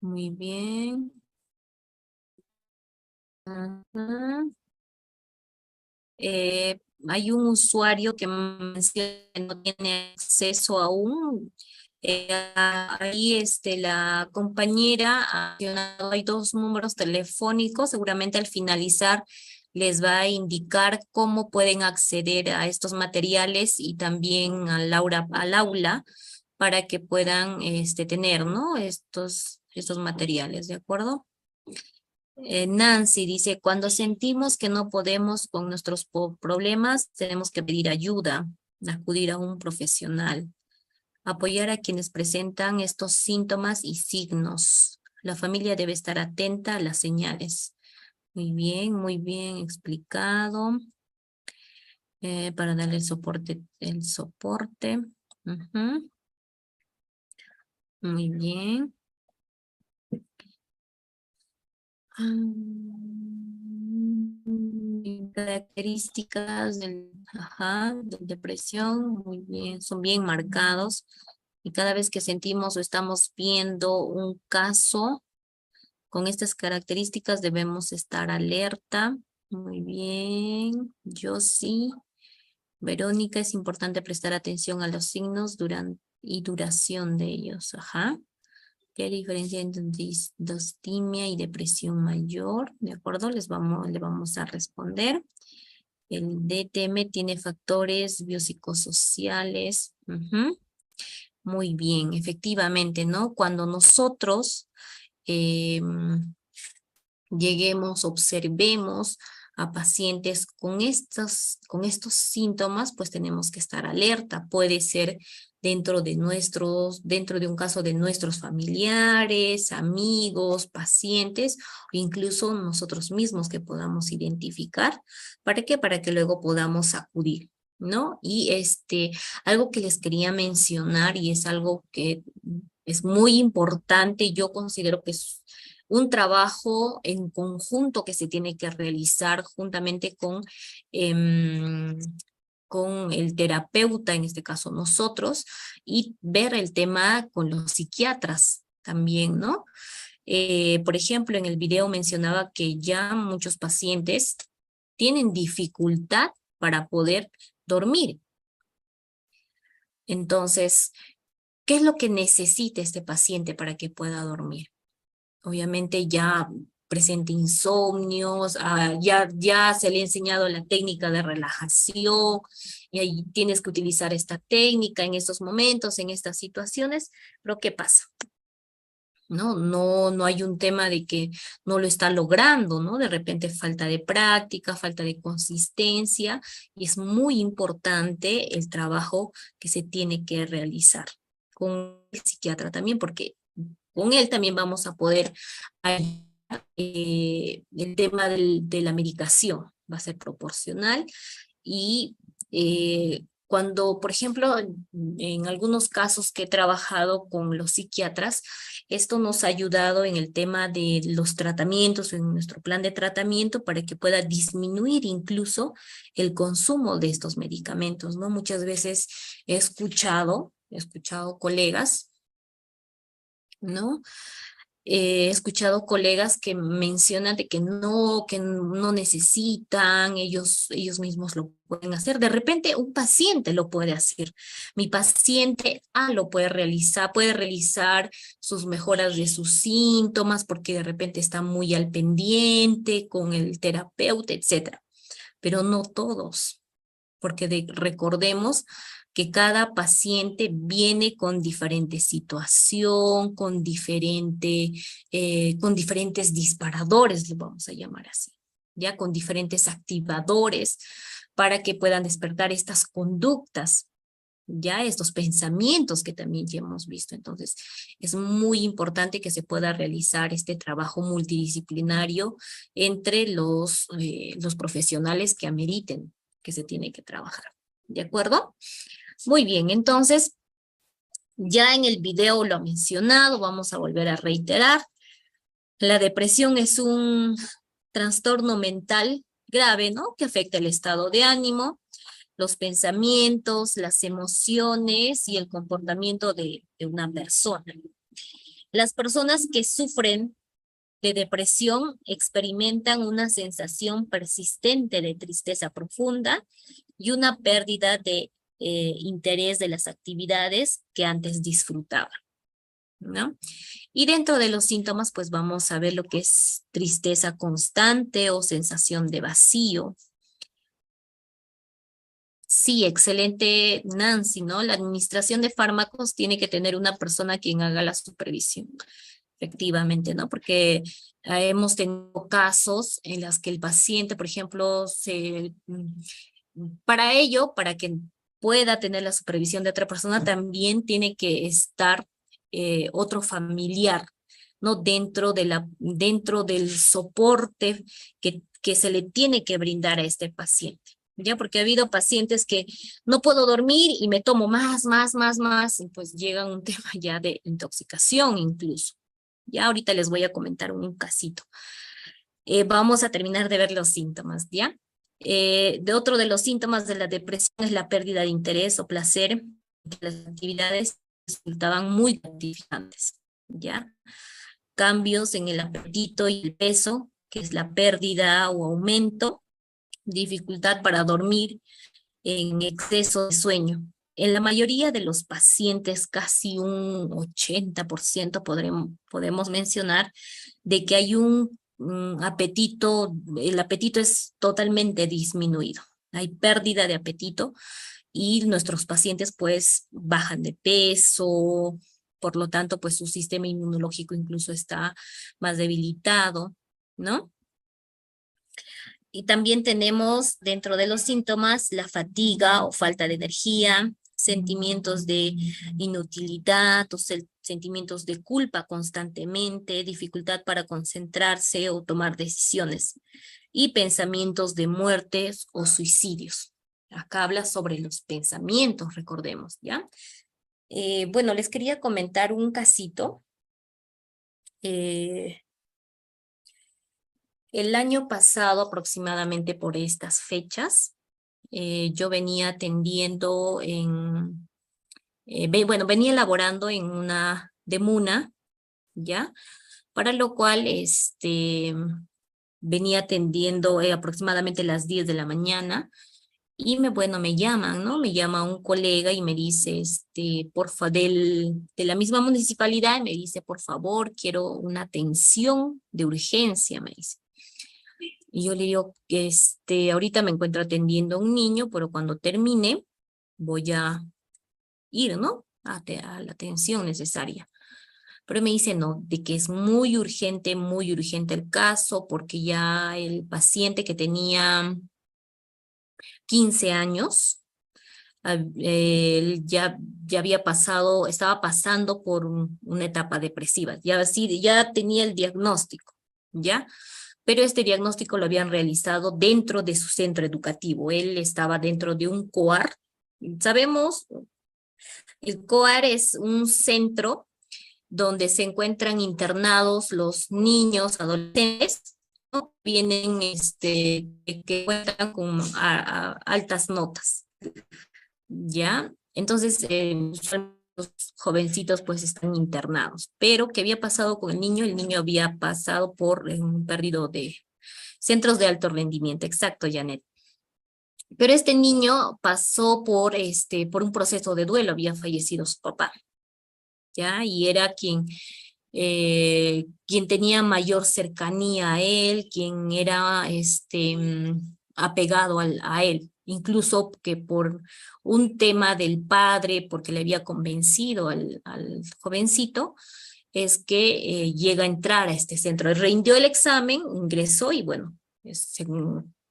Muy bien. Ajá. Hay un usuario que menciona que no tiene acceso aún. Ahí la compañera ha mencionado, hay 2 números telefónicos, seguramente al finalizar les va a indicar cómo pueden acceder a estos materiales y también al aula para que puedan tener, ¿no? estos materiales, ¿de acuerdo? Nancy dice, cuando sentimos que no podemos con nuestros problemas, tenemos que pedir ayuda, acudir a un profesional, apoyar a quienes presentan estos síntomas y signos. La familia debe estar atenta a las señales. Muy bien explicado. Para darle el soporte. Ujú. Muy bien. Características de depresión, muy bien, son bien marcados. Y cada vez que sentimos o estamos viendo un caso con estas características debemos estar alerta. Muy bien, yo sí. Verónica, es importante prestar atención a los signos y duración de ellos. Ajá. ¿Qué diferencia entre distimia y depresión mayor? ¿De acuerdo? Le vamos a responder. El DTM tiene factores biopsicosociales. Ujú. Muy bien, efectivamente, ¿no? Cuando nosotros lleguemos, observemos a pacientes con estos síntomas, pues tenemos que estar alerta. Puede ser dentro de un caso de nuestros familiares, amigos, pacientes, o incluso nosotros mismos que podamos identificar. ¿Para qué? Para que luego podamos acudir, ¿no? Y algo que les quería mencionar, y es algo que es muy importante, yo considero que es un trabajo en conjunto que se tiene que realizar juntamente con el terapeuta, en este caso nosotros, y ver el tema con los psiquiatras también, ¿no? Por ejemplo, en el video mencionaba que ya muchos pacientes tienen dificultad para poder dormir. Entonces, ¿qué es lo que necesita este paciente para que pueda dormir? Obviamente ya presenta insomnios, ya se le ha enseñado la técnica de relajación, y ahí tienes que utilizar esta técnica en estos momentos, en estas situaciones, pero ¿qué pasa? No hay un tema de que no lo está logrando, ¿no? De repente falta de práctica, falta de consistencia, y es muy importante el trabajo que se tiene que realizar con el psiquiatra también, porque con él también vamos a poder el tema de la medicación va a ser proporcional, y cuando, por ejemplo, en algunos casos que he trabajado con los psiquiatras, esto nos ha ayudado en el tema de los tratamientos, en nuestro plan de tratamiento, para que pueda disminuir incluso el consumo de estos medicamentos, ¿no? Muchas veces he escuchado colegas, ¿no? He escuchado colegas que mencionan de que no necesitan, ellos mismos lo pueden hacer. De repente un paciente lo puede hacer. Mi paciente lo puede realizar sus mejoras de sus síntomas, porque de repente está muy al pendiente con el terapeuta, etcétera. Pero no todos, porque recordemos que cada paciente viene con diferente situación, con diferentes disparadores, lo vamos a llamar así, ya con diferentes activadores para que puedan despertar estas conductas, ya estos pensamientos que también ya hemos visto. Entonces, es muy importante que se pueda realizar este trabajo multidisciplinario entre los profesionales que ameriten que se tiene que trabajar. ¿De acuerdo? Muy bien, entonces, ya en el video lo ha mencionado, vamos a volver a reiterar. La depresión es un trastorno mental grave, ¿no? Que afecta el estado de ánimo, los pensamientos, las emociones y el comportamiento de una persona. Las personas que sufren de depresión experimentan una sensación persistente de tristeza profunda y una pérdida de interés de las actividades que antes disfrutaban, ¿no? Y dentro de los síntomas, pues vamos a ver lo que es tristeza constante o sensación de vacío. Sí, excelente, Nancy, ¿no? La administración de fármacos tiene que tener una persona quien haga la supervisión, efectivamente, ¿no? Porque hemos tenido casos en los que el paciente, por ejemplo, para que pueda tener la supervisión de otra persona, también tiene que estar otro familiar, ¿no? Dentro del soporte que se le tiene que brindar a este paciente. Ya, porque ha habido pacientes que no puedo dormir y me tomo más, y pues llega un tema ya de intoxicación incluso. Ya ahorita les voy a comentar un casito. Vamos a terminar de ver los síntomas, ¿ya? Otro de los síntomas de la depresión es la pérdida de interés o placer. Las actividades resultaban muy gratificantes, ¿ya? Cambios en el apetito y el peso, que es la pérdida o aumento, dificultad para dormir, en exceso de sueño. En la mayoría de los pacientes, casi un 80% podemos mencionar de que hay un apetito, el apetito es totalmente disminuido. Hay pérdida de apetito y nuestros pacientes pues bajan de peso, por lo tanto pues su sistema inmunológico incluso está más debilitado, ¿no? Y también tenemos dentro de los síntomas la fatiga o falta de energía, sentimientos de inutilidad o sentimientos de culpa constantemente, dificultad para concentrarse o tomar decisiones y pensamientos de muertes o suicidios. Acá habla sobre los pensamientos, recordemos, ¿ya? Bueno, les quería comentar un casito. El año pasado, aproximadamente por estas fechas, yo venía atendiendo venía elaborando en una DEMUNA, ¿ya? Para lo cual, venía atendiendo aproximadamente las 10 de la mañana y me llaman, ¿no? Me llama un colega y me dice, porfa, de la misma municipalidad, y me dice, por favor, quiero una atención de urgencia, me dice. Y yo le digo que ahorita me encuentro atendiendo a un niño, pero cuando termine voy a ir, ¿no? A la atención necesaria. Pero me dice, no, de que es muy urgente el caso, porque ya el paciente que tenía 15 años, él ya había pasado, estaba pasando por una etapa depresiva, ya tenía el diagnóstico, ¿ya? Pero este diagnóstico lo habían realizado dentro de su centro educativo. Él estaba dentro de un COAR. Sabemos, el COAR es un centro donde se encuentran internados los niños, adolescentes, ¿no? Vienen, que cuentan con altas notas, ¿ya? Entonces, los jovencitos pues están internados. Pero, ¿qué había pasado con el niño? El niño había pasado por un perdido de centros de alto rendimiento. Exacto, Janet. Pero este niño pasó por un proceso de duelo, había fallecido su papá, ¿ya? Y era quien tenía mayor cercanía a él, quien era apegado a él, incluso que por un tema del padre, porque le había convencido al jovencito, es que llega a entrar a este centro. Rindió el examen, ingresó y bueno,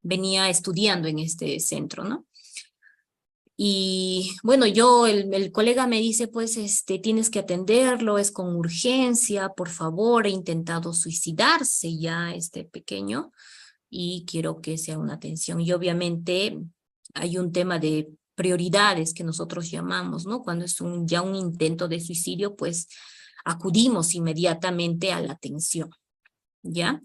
venía estudiando en este centro, ¿no? Y bueno, el colega me dice, pues, tienes que atenderlo, es con urgencia, por favor, he intentado suicidarse ya este pequeño y quiero que sea una atención. Y obviamente hay un tema de prioridades que nosotros llamamos, ¿no? Cuando es ya un intento de suicidio, pues acudimos inmediatamente a la atención, ¿ya?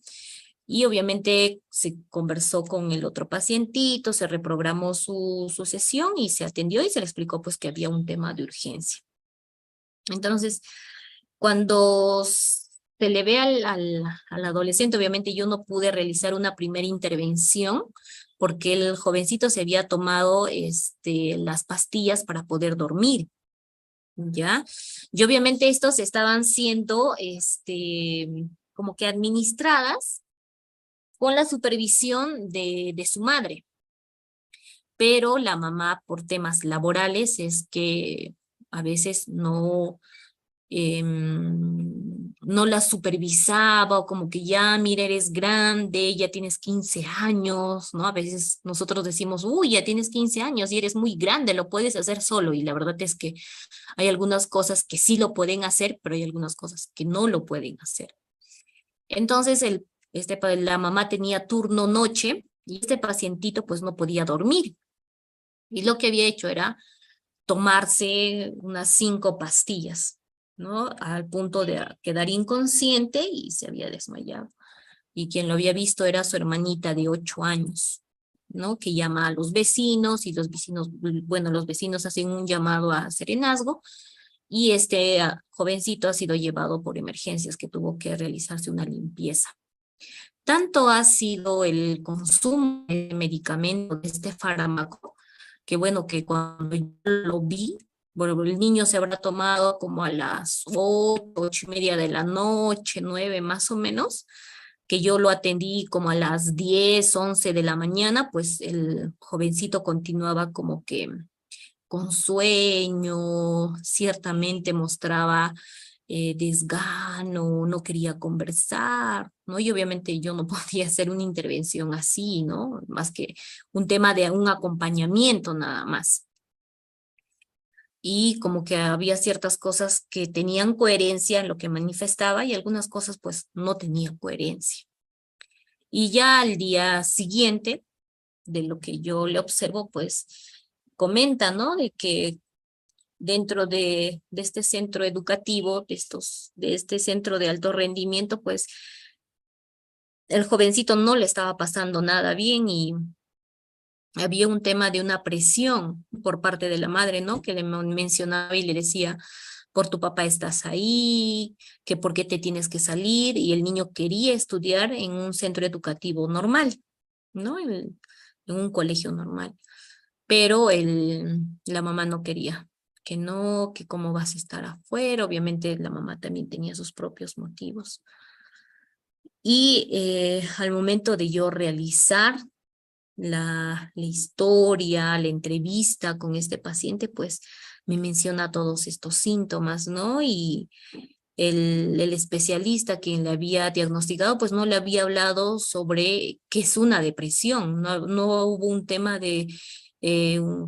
Y obviamente se conversó con el otro pacientito, se reprogramó su sesión y se atendió y se le explicó pues que había un tema de urgencia. Entonces, cuando se le ve al adolescente, obviamente yo no pude realizar una primera intervención porque el jovencito se había tomado las pastillas para poder dormir, ¿ya? Y obviamente estos estaban siendo como que administradas con la supervisión de su madre. Pero la mamá, por temas laborales, es que a veces no la supervisaba, o como que ya, mira, eres grande, ya tienes 15 años, ¿no? A veces nosotros decimos, uy, ya tienes 15 años y eres muy grande, lo puedes hacer solo. Y la verdad es que hay algunas cosas que sí lo pueden hacer, pero hay algunas cosas que no lo pueden hacer. Entonces, la mamá tenía turno noche y este pacientito pues no podía dormir. Y lo que había hecho era tomarse unas 5 pastillas, ¿no? Al punto de quedar inconsciente y se había desmayado. Y quien lo había visto era su hermanita de 8 años, ¿no? Que llama a los vecinos y los vecinos hacen un llamado a serenazgo y este jovencito ha sido llevado por emergencias que tuvo que realizarse una limpieza. Tanto ha sido el consumo de medicamentos de este fármaco que bueno, que cuando yo lo vi, bueno, el niño se habrá tomado como a las 8:30 de la noche, 9 más o menos, que yo lo atendí como a las 10, 11 de la mañana, pues el jovencito continuaba como que con sueño, ciertamente mostraba desgano, no quería conversar, ¿no? Y obviamente yo no podía hacer una intervención así, ¿no? Más que un tema de un acompañamiento nada más. Y como que había ciertas cosas que tenían coherencia en lo que manifestaba y algunas cosas pues no tenían coherencia. Y ya al día siguiente, de lo que yo le observo, pues comenta, ¿no? De que dentro de este centro educativo, de este centro de alto rendimiento, pues el jovencito no le estaba pasando nada bien y había un tema de una presión por parte de la madre, ¿no? Que le mencionaba y le decía, por tu papá estás ahí, que por qué te tienes que salir, y el niño quería estudiar en un centro educativo normal, ¿no? En un colegio normal, pero la mamá no quería, que no, que cómo vas a estar afuera, obviamente la mamá también tenía sus propios motivos. Y al momento de yo realizar la historia, la entrevista con este paciente, pues me menciona todos estos síntomas, ¿no? Y el especialista quien le había diagnosticado, pues no le había hablado sobre qué es una depresión, no hubo un tema de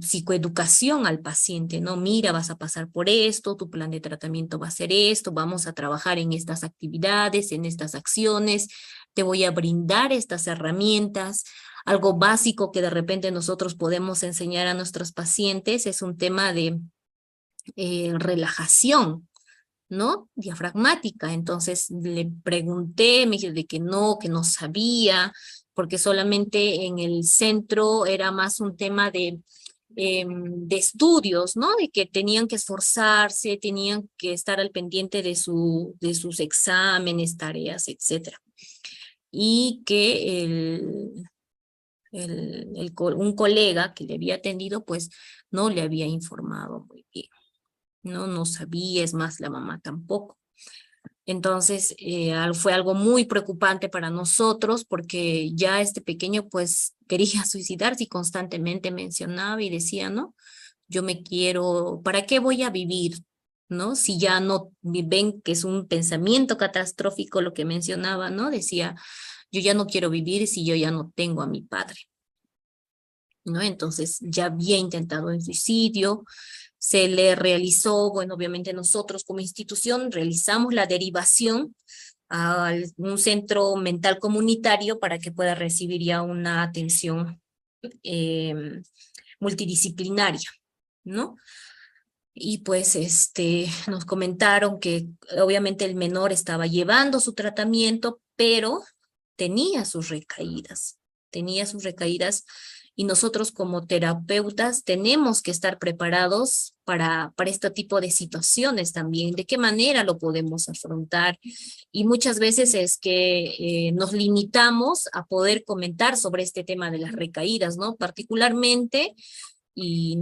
psicoeducación al paciente, ¿no? Mira, vas a pasar por esto, tu plan de tratamiento va a ser esto, vamos a trabajar en estas actividades, en estas acciones, te voy a brindar estas herramientas. Algo básico que de repente nosotros podemos enseñar a nuestros pacientes es un tema de relajación, ¿no? Diafragmática. Entonces le pregunté, me dijo de que no sabía, porque solamente en el centro era más un tema de estudios, ¿no? De que tenían que esforzarse, tenían que estar al pendiente de sus exámenes, tareas, etcétera. Y que un colega que le había atendido, pues no le había informado muy bien, no sabía, es más, la mamá tampoco. Entonces, fue algo muy preocupante para nosotros porque ya este pequeño pues quería suicidarse y constantemente mencionaba y decía, ¿no? Yo me quiero, ¿para qué voy a vivir? ¿No? Si ya no ven que es un pensamiento catastrófico lo que mencionaba, ¿no? Decía, yo ya no quiero vivir si yo ya no tengo a mi padre, ¿no? Entonces ya había intentado el suicidio, se le realizó, bueno, obviamente nosotros como institución realizamos la derivación a un centro mental comunitario para que pueda recibir ya una atención eh, multidisciplinaria, ¿no? Y pues nos comentaron que obviamente el menor estaba llevando su tratamiento, pero tenía sus recaídas y nosotros como terapeutas tenemos que estar preparados para este tipo de situaciones también, de qué manera lo podemos afrontar. Y muchas veces es que nos limitamos a poder comentar sobre este tema de las recaídas, ¿no? Particularmente y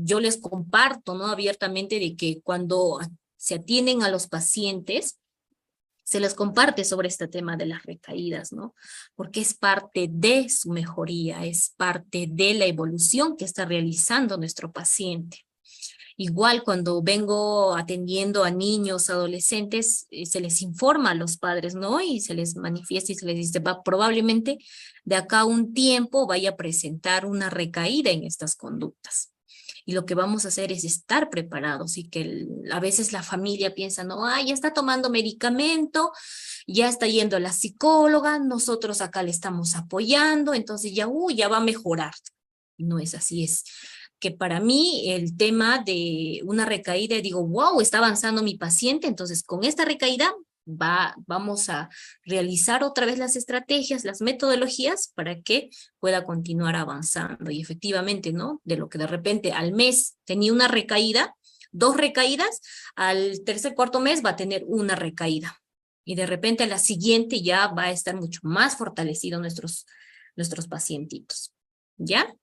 yo les comparto, ¿no? Abiertamente de que cuando se atienden a los pacientes, se les comparte sobre este tema de las recaídas, ¿no? Porque es parte de su mejoría, es parte de la evolución que está realizando nuestro paciente. Igual cuando vengo atendiendo a niños, adolescentes, se les informa a los padres, ¿no? Y se les manifiesta y se les dice, probablemente de acá a un tiempo vaya a presentar una recaída en estas conductas. Y lo que vamos a hacer es estar preparados y que a veces la familia piensa, no, ya está tomando medicamento, ya está yendo a la psicóloga, nosotros acá le estamos apoyando, entonces ya va a mejorar. No es así, es que para mí el tema de una recaída, digo, wow, está avanzando mi paciente, entonces con esta recaída vamos a realizar otra vez las estrategias, las metodologías para que pueda continuar avanzando. Y efectivamente, ¿no? De lo que de repente al mes tenía una recaída, 2 recaídas, al tercer, cuarto mes va a tener una recaída. Y de repente a la siguiente ya va a estar mucho más fortalecido nuestros pacientitos. ¿Ya?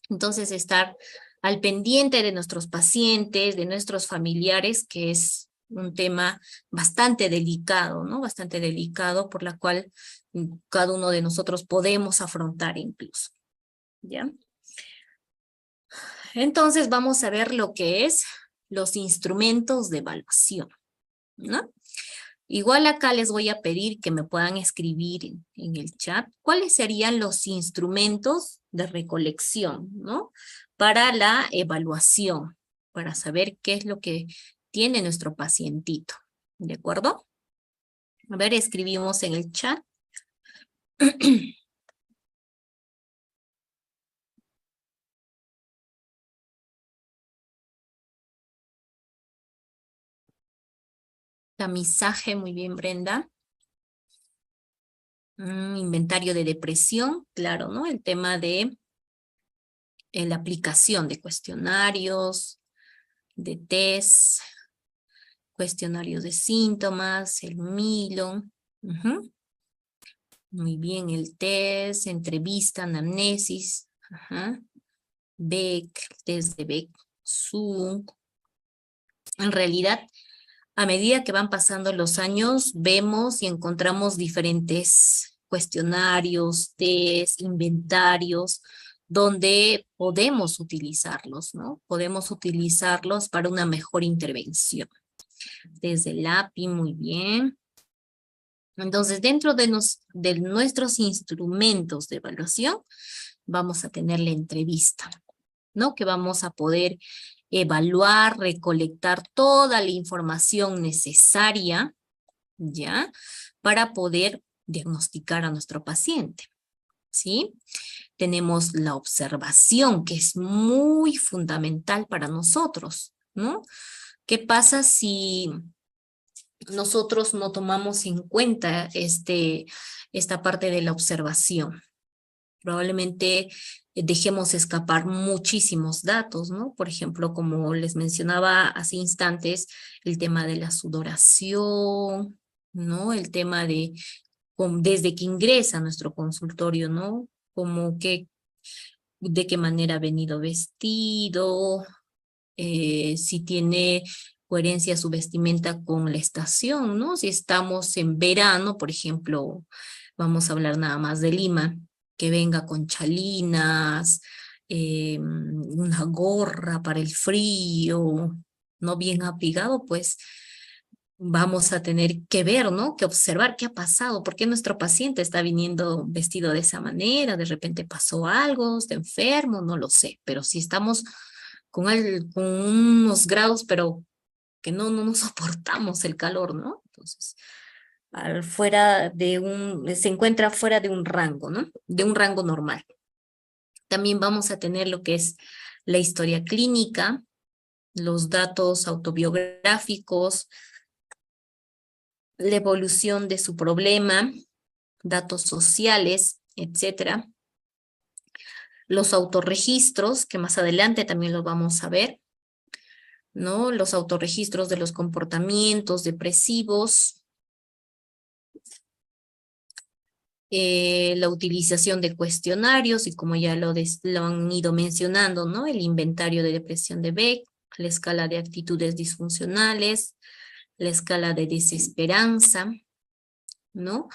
Entonces, estar al pendiente de nuestros pacientes, de nuestros familiares, que es un tema bastante delicado, ¿no? Bastante delicado por la cual cada uno de nosotros podemos afrontar incluso, ¿ya? Entonces, vamos a ver lo que es los instrumentos de evaluación, ¿no? Igual acá les voy a pedir que me puedan escribir en el chat cuáles serían los instrumentos de recolección, ¿no? Para la evaluación, para saber qué es lo que tiene nuestro pacientito, ¿de acuerdo? A ver, escribimos en el chat. Tamizaje, muy bien, Brenda. Inventario de depresión, claro, ¿no? El tema de la aplicación de cuestionarios, de test, cuestionarios de síntomas, el Milo. Muy bien, el test, entrevista, anamnesis, Beck, test de Beck, Zoom. En realidad, a medida que van pasando los años, vemos y encontramos diferentes cuestionarios, test, inventarios, donde podemos utilizarlos, ¿no? Podemos utilizarlos para una mejor intervención. Desde el API, muy bien. Entonces, dentro de nuestros instrumentos de evaluación, vamos a tener la entrevista, ¿no? Que vamos a poder evaluar, recolectar toda la información necesaria, ¿ya? Para poder diagnosticar a nuestro paciente, ¿sí? Tenemos la observación, que es muy fundamental para nosotros, ¿no? ¿Qué pasa si nosotros no tomamos en cuenta esta parte de la observación? Probablemente dejemos escapar muchísimos datos, ¿no? Por ejemplo, como les mencionaba hace instantes, el tema de la sudoración, ¿no? El tema de desde que ingresa a nuestro consultorio, ¿no? Como que, de qué manera ha venido vestido, si tiene coherencia su vestimenta con la estación, ¿no? Si estamos en verano, por ejemplo, vamos a hablar nada más de Lima, que venga con chalinas, una gorra para el frío, no bien abrigado, pues vamos a tener que ver, ¿no? Que observar qué ha pasado, por qué nuestro paciente está viniendo vestido de esa manera, de repente pasó algo, está enfermo, no lo sé, pero si estamos con unos grados, pero que no soportamos el calor, ¿no? Entonces, se encuentra fuera de un rango, ¿no? De un rango normal. También vamos a tener lo que es la historia clínica, los datos autobiográficos, la evolución de su problema, datos sociales, etcétera. Los autorregistros, que más adelante también los vamos a ver, ¿no? Los autorregistros de los comportamientos depresivos, la utilización de cuestionarios y como ya lo han ido mencionando, ¿no? El inventario de depresión de Beck, la escala de actitudes disfuncionales, la escala de desesperanza, ¿no?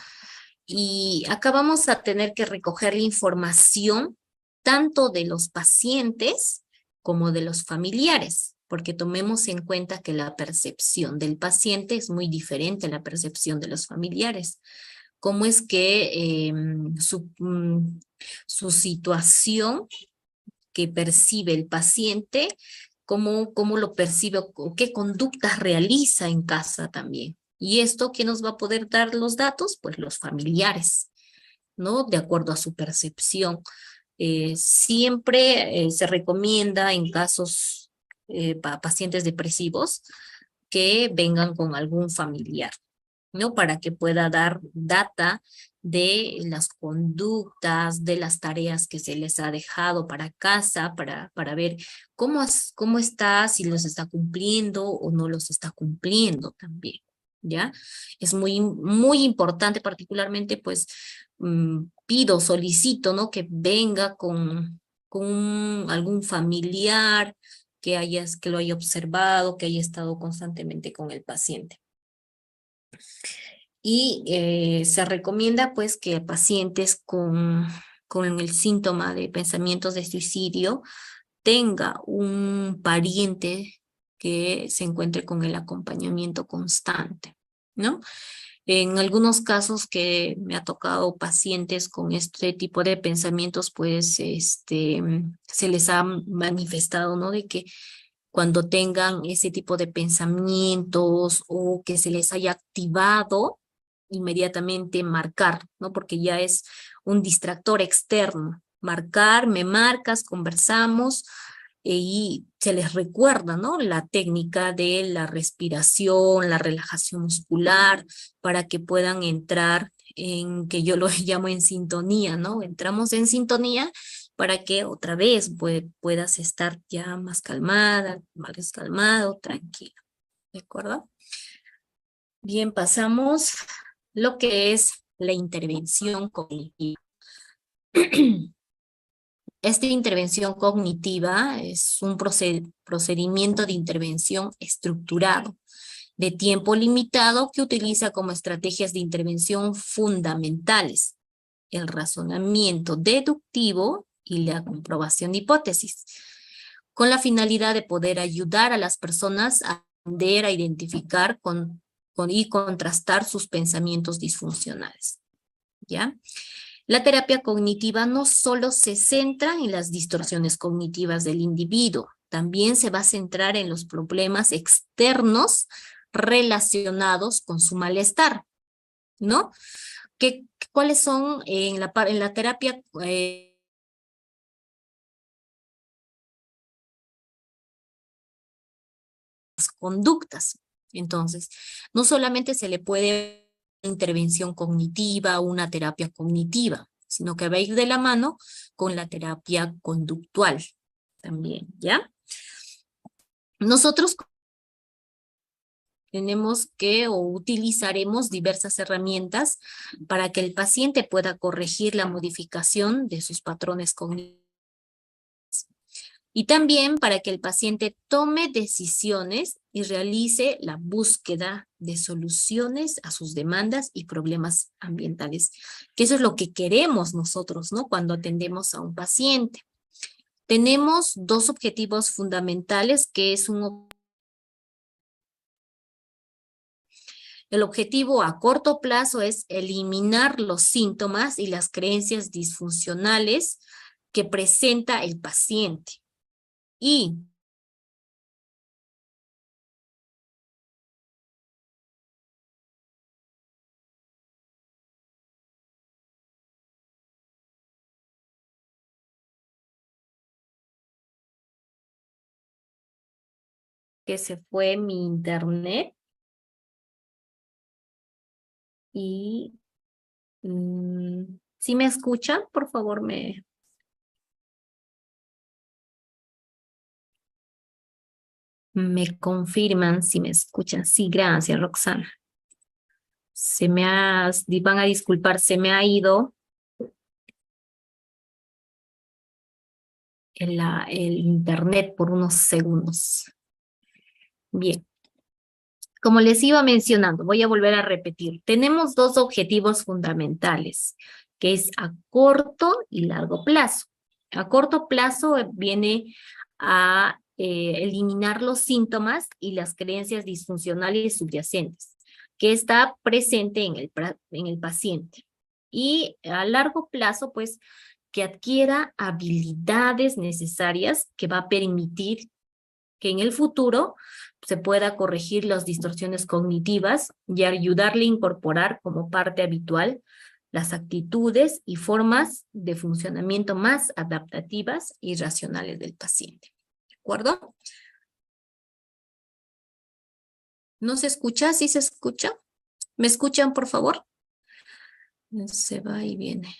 Y acá vamos a tener que recoger la información tanto de los pacientes como de los familiares, porque tomemos en cuenta que la percepción del paciente es muy diferente a la percepción de los familiares. Cómo es que su situación que percibe el paciente, cómo lo percibe o qué conductas realiza en casa también. Y esto, ¿quién nos va a poder dar los datos? Pues los familiares, ¿no? De acuerdo a su percepción. Siempre se recomienda en casos pacientes depresivos que vengan con algún familiar, ¿no? Para que pueda dar data de las conductas, de las tareas que se les ha dejado para casa, para ver cómo está, si los está cumpliendo o no los está cumpliendo también, ¿ya? Es muy importante, particularmente, pues, solicito, ¿no? Que venga con con algún familiar que lo haya observado, que haya estado constantemente con el paciente. Y se recomienda pues que pacientes con el síntoma de pensamientos de suicidio tenga un pariente que se encuentre con el acompañamiento constante, ¿no? En algunos casos que me ha tocado pacientes con este tipo de pensamientos, pues se les ha manifestado, ¿no? De que cuando tengan ese tipo de pensamientos o que se les haya activado, inmediatamente marcar, ¿no? Porque ya es un distractor externo. Marcar, me marcas, conversamos y se les recuerda, ¿no? La técnica de la respiración, la relajación muscular, para que puedan entrar en, que yo lo llamo en sintonía, ¿no? Entramos en sintonía para que otra vez puedas estar ya más calmada, más calmado, tranquilo, ¿de acuerdo? Bien, pasamos lo que es la intervención cognitiva. Esta intervención cognitiva es un procedimiento de intervención estructurado, de tiempo limitado, que utiliza como estrategias de intervención fundamentales el razonamiento deductivo y la comprobación de hipótesis, con la finalidad de poder ayudar a las personas a aprender a identificar y contrastar sus pensamientos disfuncionales. ¿Ya? La terapia cognitiva no solo se centra en las distorsiones cognitivas del individuo, también se va a centrar en los problemas externos relacionados con su malestar, ¿no? ¿Cuáles son en la terapia las conductas? Entonces, no solamente se le puede intervención cognitiva, una terapia cognitiva, sino que va a ir de la mano con la terapia conductual también, ¿ya? Nosotros tenemos que o utilizaremos diversas herramientas para que el paciente pueda corregir la modificación de sus patrones cognitivos. Y también para que el paciente tome decisiones y realice la búsqueda de soluciones a sus demandas y problemas ambientales, que eso es lo que queremos nosotros, ¿no? Cuando atendemos a un paciente. Tenemos dos objetivos fundamentales, que es el objetivo a corto plazo es eliminar los síntomas y las creencias disfuncionales que presenta el paciente. Y que se fue mi internet y si me escuchan, por favor me confirman si me escuchan. Sí, gracias, Roxana. Van a disculpar, se me ha ido el internet por unos segundos. Bien. Como les iba mencionando, voy a volver a repetir. Tenemos dos objetivos fundamentales, que es a corto y largo plazo. A corto plazo viene a eliminar los síntomas y las creencias disfuncionales subyacentes, que está presente en el paciente. Y a largo plazo, pues, que adquiera habilidades necesarias que va a permitir que en el futuro se pueda corregir las distorsiones cognitivas y ayudarle a incorporar como parte habitual las actitudes y formas de funcionamiento más adaptativas y racionales del paciente. ¿De acuerdo? ¿No se escucha? ¿Sí se escucha? ¿Me escuchan, por favor? Se va y viene.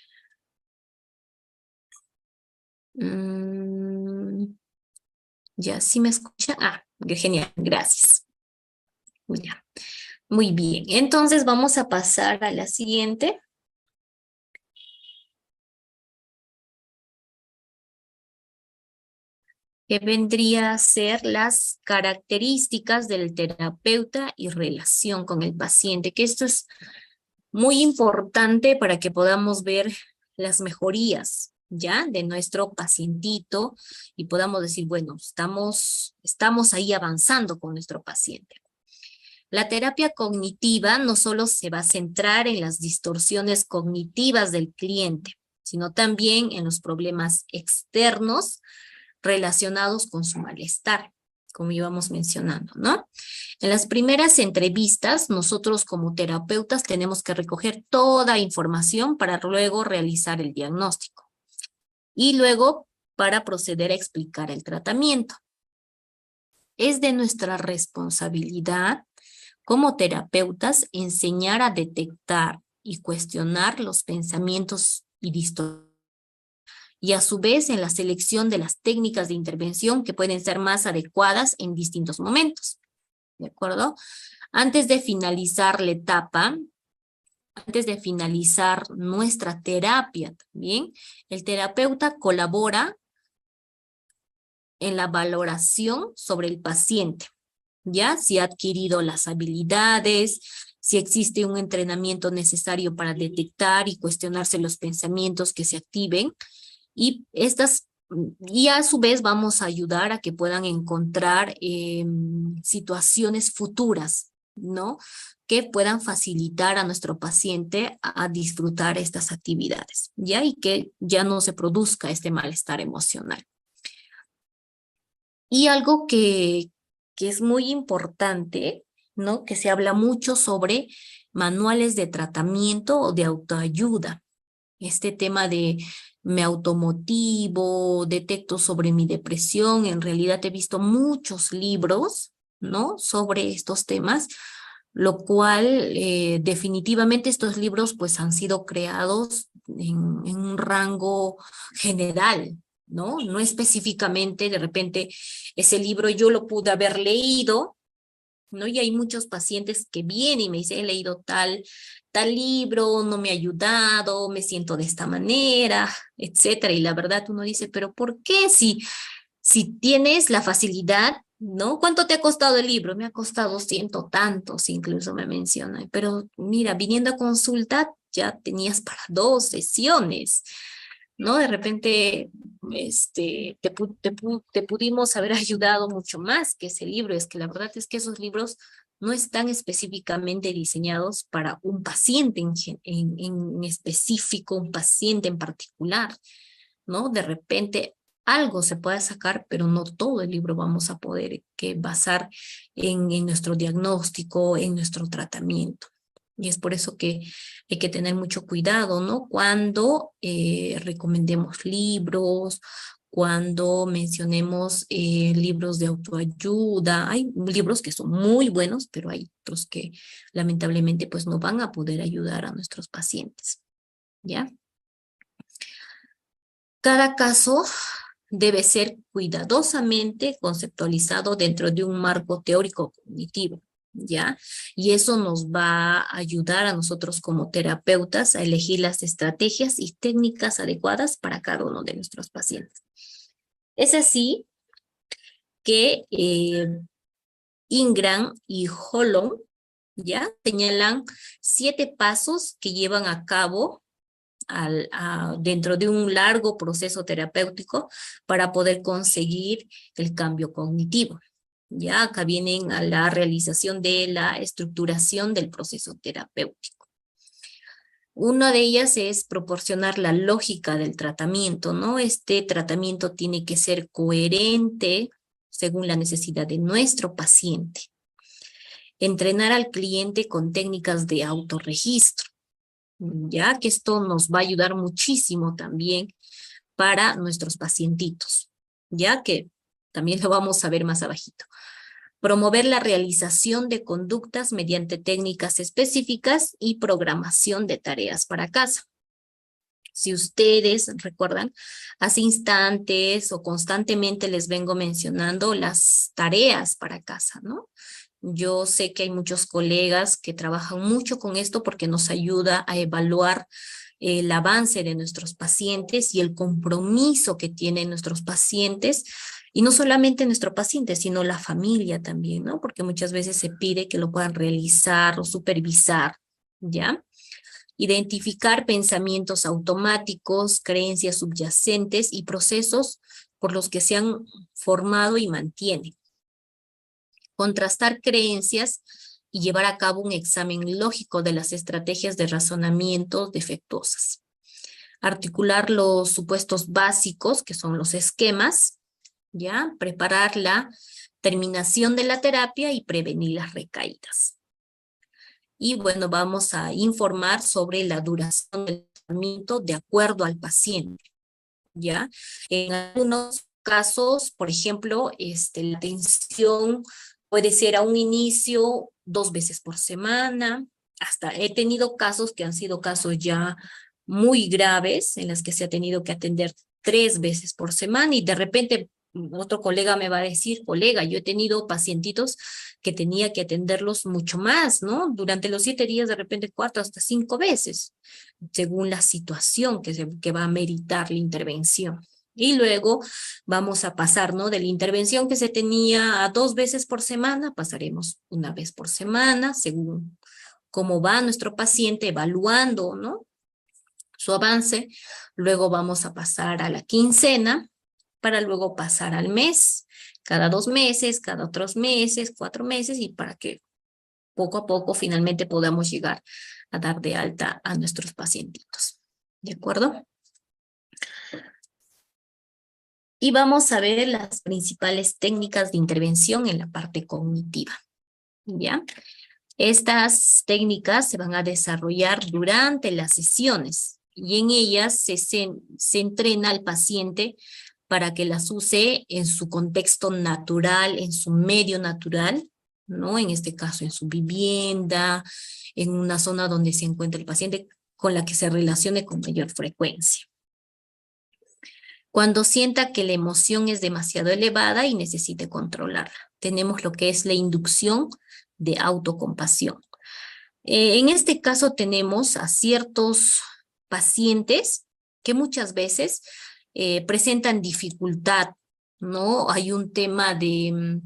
Ya, ¿sí me escucha? Ah, genial, gracias. Ya. Muy bien, entonces vamos a pasar a la siguiente. que vendría a ser las características del terapeuta y relación con el paciente, que esto es muy importante para que podamos ver las mejorías, ¿ya? De nuestro pacientito y podamos decir, bueno, estamos ahí avanzando con nuestro paciente. La terapia cognitiva no solo se va a centrar en las distorsiones cognitivas del cliente, sino también en los problemas externos relacionados con su malestar, como íbamos mencionando, ¿no? En las primeras entrevistas, nosotros como terapeutas tenemos que recoger toda información para luego realizar el diagnóstico y luego para proceder a explicar el tratamiento. Es de nuestra responsabilidad como terapeutas enseñar a detectar y cuestionar los pensamientos y distorsiones, y a su vez en la selección de las técnicas de intervención que pueden ser más adecuadas en distintos momentos. ¿De acuerdo? Antes de finalizar la etapa, antes de finalizar nuestra terapia también, el terapeuta colabora en la valoración sobre el paciente, ¿ya? Si ha adquirido las habilidades, si existe un entrenamiento necesario para detectar y cuestionarse los pensamientos que se activen, y a su vez vamos a ayudar a que puedan encontrar situaciones futuras, ¿no? Que puedan facilitar a nuestro paciente a disfrutar estas actividades, ¿ya? Y que ya no se produzca este malestar emocional. Y algo que es muy importante, ¿no? Que se habla mucho sobre manuales de tratamiento o de autoayuda. Este tema de me automotivo, detecto sobre mi depresión, en realidad he visto muchos libros, ¿no? Sobre estos temas, lo cual definitivamente estos libros pues han sido creados en un rango general, ¿no? No específicamente, de repente, ese libro yo lo pude haber leído, ¿no? Y hay muchos pacientes que vienen y me dicen, he leído tal libro, no me ha ayudado, me siento de esta manera, etcétera. Y la verdad uno dice, pero ¿por qué? Si tienes la facilidad, ¿no? ¿Cuánto te ha costado el libro? Me ha costado ciento tantos, incluso me menciona. Pero mira, viniendo a consulta ya tenías para 2 sesiones, ¿no? De repente te pudimos haber ayudado mucho más que ese libro. Es que la verdad es que esos libros no están específicamente diseñados para un paciente en específico, un paciente en particular, ¿no? De repente algo se puede sacar, pero no todo el libro vamos a poder basar en nuestro diagnóstico, en nuestro tratamiento. Y es por eso que hay que tener mucho cuidado, ¿no? Cuando recomendemos libros, cuando mencionemos libros de autoayuda. Hay libros que son muy buenos, pero hay otros que lamentablemente pues no van a poder ayudar a nuestros pacientes, ¿ya? Cada caso debe ser cuidadosamente conceptualizado dentro de un marco teórico cognitivo, ¿ya? Y eso nos va a ayudar a nosotros como terapeutas a elegir las estrategias y técnicas adecuadas para cada uno de nuestros pacientes. Es así que Ingram y Holland, ¿ya? Señalan 7 pasos que llevan a cabo dentro de un largo proceso terapéutico para poder conseguir el cambio cognitivo. Ya acá vienen a la realización de la estructuración del proceso terapéutico. Una de ellas es proporcionar la lógica del tratamiento, ¿no? Este tratamiento tiene que ser coherente según la necesidad de nuestro paciente. Entrenar al cliente con técnicas de autorregistro, ya que esto nos va a ayudar muchísimo también para nuestros pacientitos, ya que también lo vamos a ver más abajito. Promover la realización de conductas mediante técnicas específicas y programación de tareas para casa. Si ustedes recuerdan, hace instantes o constantemente les vengo mencionando las tareas para casa, ¿no? Yo sé que hay muchos colegas que trabajan mucho con esto porque nos ayuda a evaluar el avance de nuestros pacientes y el compromiso que tienen nuestros pacientes Y no solamente nuestro paciente, sino la familia también, ¿no? Porque muchas veces se pide que lo puedan realizar o supervisar, ¿ya? Identificar pensamientos automáticos, creencias subyacentes y procesos por los que se han formado y mantienen. Contrastar creencias y llevar a cabo un examen lógico de las estrategias de razonamiento defectuosas. Articular los supuestos básicos, que son los esquemas, ¿ya? Preparar la terminación de la terapia y prevenir las recaídas. Y bueno, vamos a informar sobre la duración del tratamiento de acuerdo al paciente, ¿ya? En algunos casos, por ejemplo, la atención puede ser a un inicio 2 veces por semana. Hasta he tenido casos que han sido casos ya muy graves en las que se ha tenido que atender 3 veces por semana y de repente otro colega me va a decir, colega, yo he tenido pacientitos que tenía que atenderlos mucho más, ¿no? Durante los 7 días de repente 4 hasta 5 veces, según la situación que va a meritar la intervención. Y luego vamos a pasar, ¿no? De la intervención que se tenía a 2 veces por semana, pasaremos 1 vez por semana, según cómo va nuestro paciente, evaluando, ¿no? Su avance. Luego vamos a pasar a la quincena, para luego pasar al mes, cada 2 meses, cada otros meses, 4 meses, y para que poco a poco finalmente podamos llegar a dar de alta a nuestros pacientitos. ¿De acuerdo? Y vamos a ver las principales técnicas de intervención en la parte cognitiva, ¿ya? Estas técnicas se van a desarrollar durante las sesiones y en ellas se entrena al paciente para que las use en su contexto natural, en su medio natural, ¿no? En este caso, en su vivienda, en una zona donde se encuentra el paciente con la que se relacione con mayor frecuencia. Cuando sienta que la emoción es demasiado elevada y necesite controlarla. Tenemos lo que es la inducción de autocompasión. En este caso tenemos a ciertos pacientes que muchas veces presentan dificultad, ¿no? Hay un tema de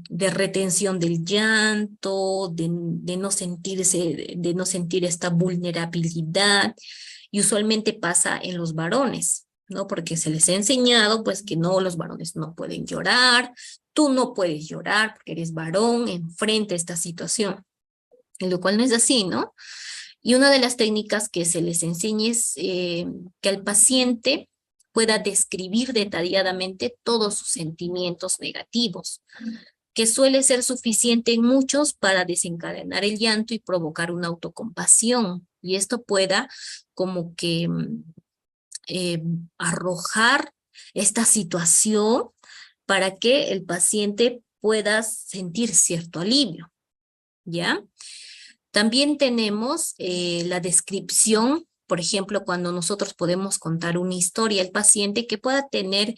retención del llanto, de no sentir esta vulnerabilidad, y usualmente pasa en los varones, ¿no? Porque se les ha enseñado, pues, que no, los varones no pueden llorar, tú no puedes llorar porque eres varón, enfrente a esta situación, lo cual no es así, ¿no? Y una de las técnicas que se les enseña es que al paciente pueda describir detalladamente todos sus sentimientos negativos, que suele ser suficiente en muchos para desencadenar el llanto y provocar una autocompasión. Y esto pueda como que arrojar esta situación para que el paciente pueda sentir cierto alivio, ¿ya? También tenemos la descripción, por ejemplo, cuando nosotros podemos contar una historia al paciente que pueda tener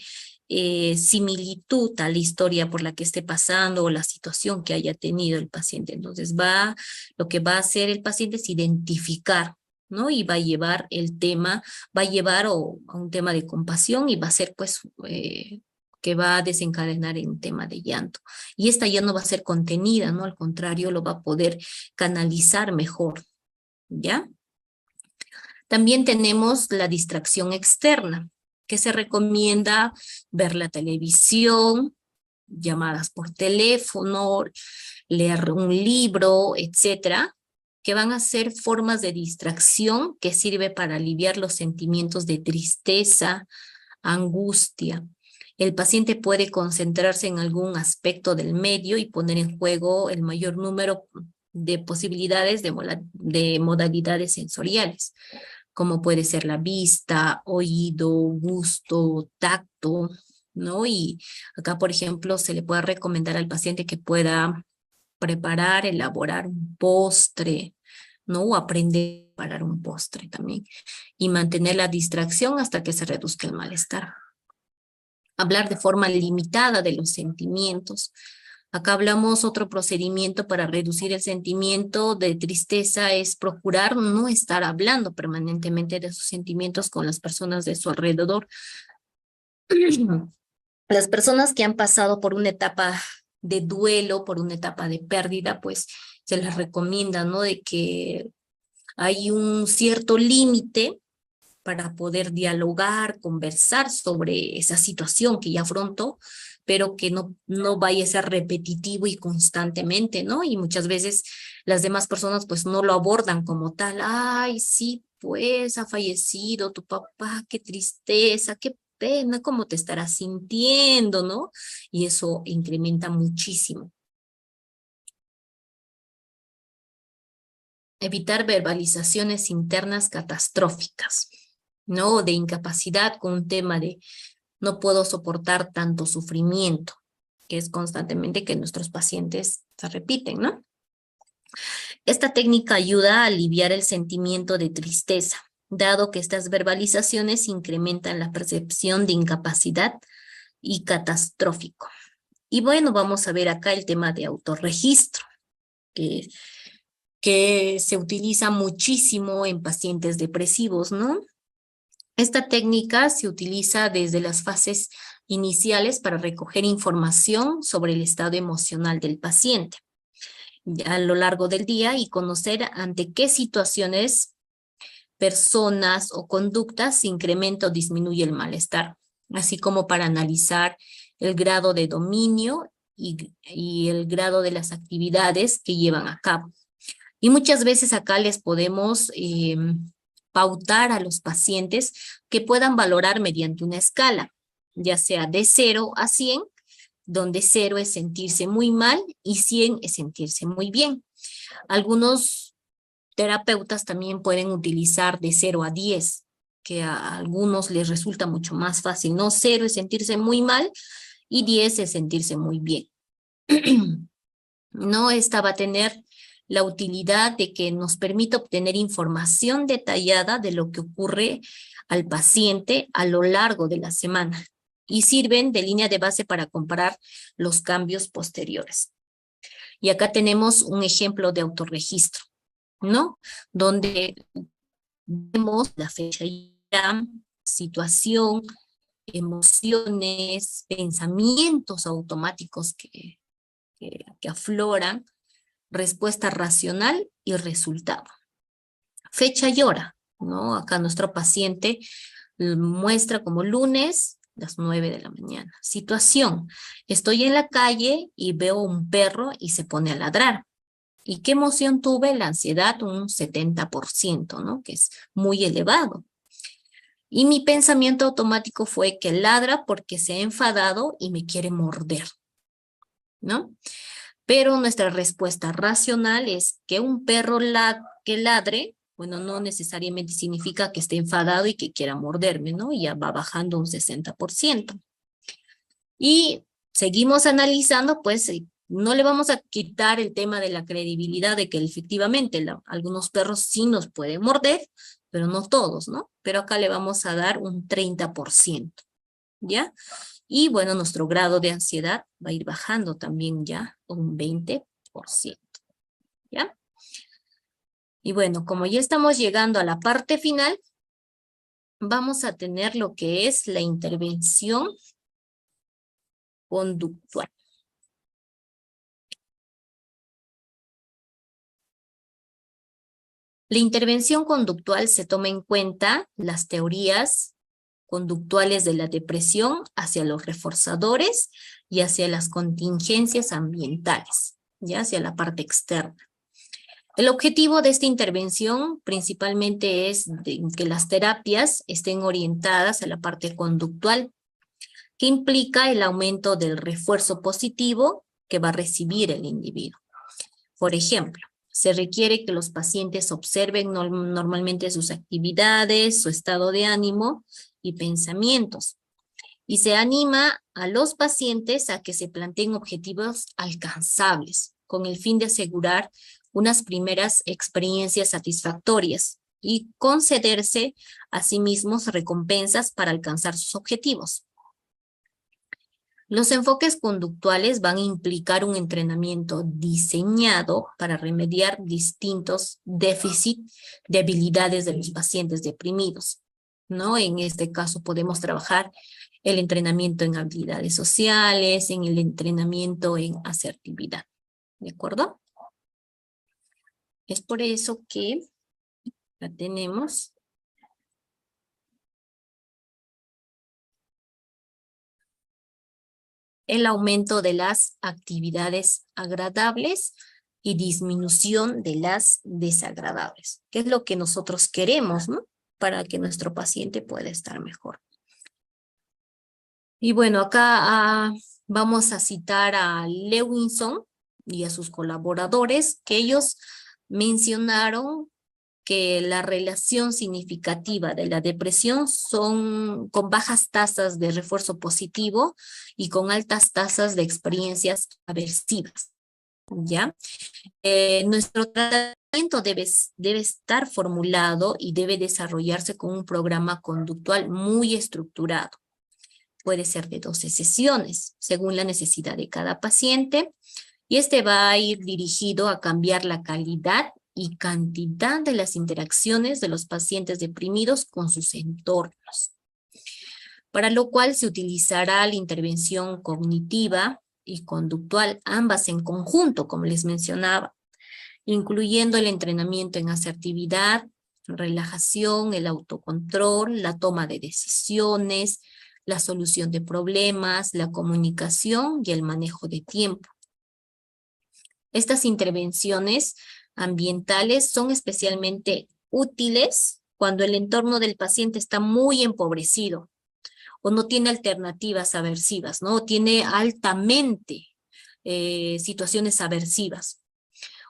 similitud a la historia por la que esté pasando o la situación que haya tenido el paciente. Entonces lo que va a hacer el paciente es identificar, ¿no? Y va a llevar el tema, va a llevar a un tema de compasión y va a ser pues que va a desencadenar en un tema de llanto. Y esta ya no va a ser contenida, ¿no? Al contrario, lo va a poder canalizar mejor, ¿ya? También tenemos la distracción externa, que se recomienda ver la televisión, llamadas por teléfono, leer un libro, etcétera, que van a ser formas de distracción que sirve para aliviar los sentimientos de tristeza, angustia. El paciente puede concentrarse en algún aspecto del medio y poner en juego el mayor número de posibilidades de modalidades sensoriales, como puede ser la vista, oído, gusto, tacto, ¿no? Y acá, por ejemplo, se le puede recomendar al paciente que pueda preparar, elaborar un postre, ¿no? O aprender a preparar un postre también. Y mantener la distracción hasta que se reduzca el malestar. Hablar de forma limitada de los sentimientos. Acá hablamos otro procedimiento para reducir el sentimiento de tristeza es procurar no estar hablando permanentemente de sus sentimientos con las personas de su alrededor, Las personas que han pasado por una etapa de duelo, por una etapa de pérdida, pues se les recomienda, ¿no? De que hay un cierto límite para poder dialogar, conversar sobre esa situación que ya afrontó, pero que no vaya a ser repetitivo y constantemente, ¿no? Y muchas veces las demás personas pues no lo abordan como tal. Ay, sí, pues ha fallecido tu papá, qué tristeza, qué pena, cómo te estarás sintiendo, ¿no? Y eso incrementa muchísimo. Evitar verbalizaciones internas catastróficas, ¿no? De incapacidad con un tema de no puedo soportar tanto sufrimiento, que es constantemente que nuestros pacientes se repiten, ¿no? Esta técnica ayuda a aliviar el sentimiento de tristeza, dado que estas verbalizaciones incrementan la percepción de incapacidad y catastrófico. Y bueno, vamos a ver acá el tema de autorregistro, que se utiliza muchísimo en pacientes depresivos, ¿no? Esta técnica se utiliza desde las fases iniciales para recoger información sobre el estado emocional del paciente a lo largo del día y conocer ante qué situaciones, personas o conductas se incrementa o disminuye el malestar, así como para analizar el grado de dominio y el grado de las actividades que llevan a cabo. Y muchas veces acá les podemos pautar a los pacientes que puedan valorar mediante una escala, ya sea de 0 a 100, donde 0 es sentirse muy mal y 100 es sentirse muy bien. Algunos terapeutas también pueden utilizar de 0 a 10, que a algunos les resulta mucho más fácil, ¿no? 0 es sentirse muy mal y 10 es sentirse muy bien. No, esta va a tener la utilidad de que nos permita obtener información detallada de lo que ocurre al paciente a lo largo de la semana y sirven de línea de base para comparar los cambios posteriores. Y acá tenemos un ejemplo de autorregistro, ¿no? Donde vemos la fecha y la situación, emociones, pensamientos automáticos que afloran, respuesta racional y resultado. Fecha y hora, ¿no? Acá nuestro paciente muestra como lunes, las 9 de la mañana. Situación, estoy en la calle y veo un perro y se pone a ladrar. ¿Y qué emoción tuve? La ansiedad, un 70%, ¿no? Que es muy elevado. Y mi pensamiento automático fue que ladra porque se ha enfadado y me quiere morder, ¿no? Pero nuestra respuesta racional es que un perro que ladre, bueno, no necesariamente significa que esté enfadado y que quiera morderme, ¿no? Ya va bajando un 60%. Y seguimos analizando, pues no le vamos a quitar el tema de la credibilidad de que efectivamente algunos perros sí nos pueden morder, pero no todos, ¿no? Pero acá le vamos a dar un 30%, ¿ya? Y bueno, nuestro grado de ansiedad va a ir bajando también ya un 20%, ¿ya? Y bueno, como ya estamos llegando a la parte final, vamos a tener lo que es la intervención conductual. La intervención conductual se toma en cuenta las teorías conductuales de la depresión hacia los reforzadores y hacia las contingencias ambientales, ya hacia la parte externa. El objetivo de esta intervención principalmente es que las terapias estén orientadas a la parte conductual, que implica el aumento del refuerzo positivo que va a recibir el individuo. Por ejemplo, se requiere que los pacientes observen normalmente sus actividades, su estado de ánimo y pensamientos. Y se anima a los pacientes a que se planteen objetivos alcanzables con el fin de asegurar unas primeras experiencias satisfactorias y concederse a sí mismos recompensas para alcanzar sus objetivos. Los enfoques conductuales van a implicar un entrenamiento diseñado para remediar distintos déficits de habilidades de los pacientes deprimidos, ¿no? En este caso podemos trabajar el entrenamiento en habilidades sociales, en el entrenamiento en asertividad. ¿De acuerdo? Es por eso que la tenemos. El aumento de las actividades agradables y disminución de las desagradables, que es lo que nosotros queremos, ¿no? Para que nuestro paciente pueda estar mejor. Y bueno, acá vamos a citar a Lewinson y a sus colaboradores, que ellos mencionaron que la relación significativa de la depresión son con bajas tasas de refuerzo positivo y con altas tasas de experiencias aversivas, ¿ya? Nuestro tratamiento debe estar formulado y debe desarrollarse con un programa conductual muy estructurado. Puede ser de 12 sesiones, según la necesidad de cada paciente, y este va a ir dirigido a cambiar la calidad y cantidad de las interacciones de los pacientes deprimidos con sus entornos, para lo cual se utilizará la intervención cognitiva y conductual, ambas en conjunto, como les mencionaba, incluyendo el entrenamiento en asertividad, relajación, el autocontrol, la toma de decisiones, la solución de problemas, la comunicación y el manejo de tiempo. Estas intervenciones ambientales son especialmente útiles cuando el entorno del paciente está muy empobrecido o no tiene alternativas aversivas, ¿no? O tiene altamente situaciones aversivas.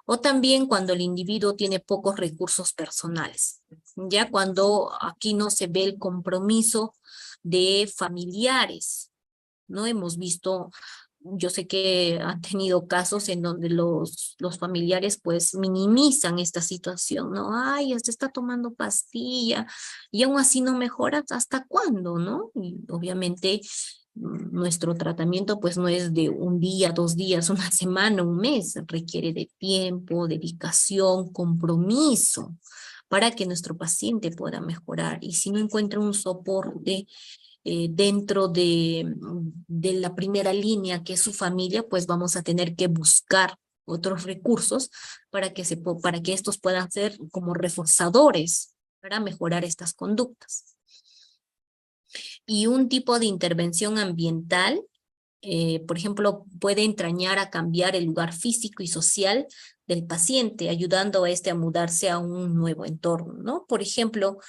O también cuando el individuo tiene pocos recursos personales, ya cuando aquí no se ve el compromiso de familiares, ¿no? Hemos visto, yo sé que han tenido casos en donde los familiares pues minimizan esta situación, ¿no? Ay, este está tomando pastilla y aún así no mejora, ¿hasta cuándo, no? Y obviamente nuestro tratamiento pues no es de un día, 2 días, una semana, un mes, requiere de tiempo, dedicación, compromiso para que nuestro paciente pueda mejorar. Y si no encuentra un soporte dentro de la primera línea que es su familia, pues vamos a tener que buscar otros recursos para que estos puedan ser como reforzadores para mejorar estas conductas. Y un tipo de intervención ambiental, por ejemplo, puede entrañar a cambiar el lugar físico y social del paciente, ayudando a este a mudarse a un nuevo entorno, ¿no? Por ejemplo,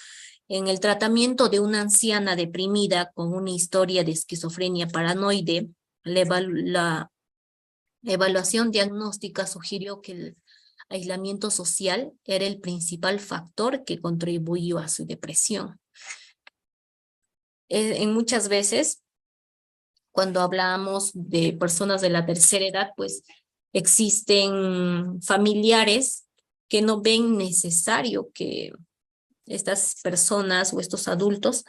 en el tratamiento de una anciana deprimida con una historia de esquizofrenia paranoide, la evaluación diagnóstica sugirió que el aislamiento social era el principal factor que contribuyó a su depresión. En muchas veces, cuando hablamos de personas de la tercera edad, pues existen familiares que no ven necesario que estas personas o estos adultos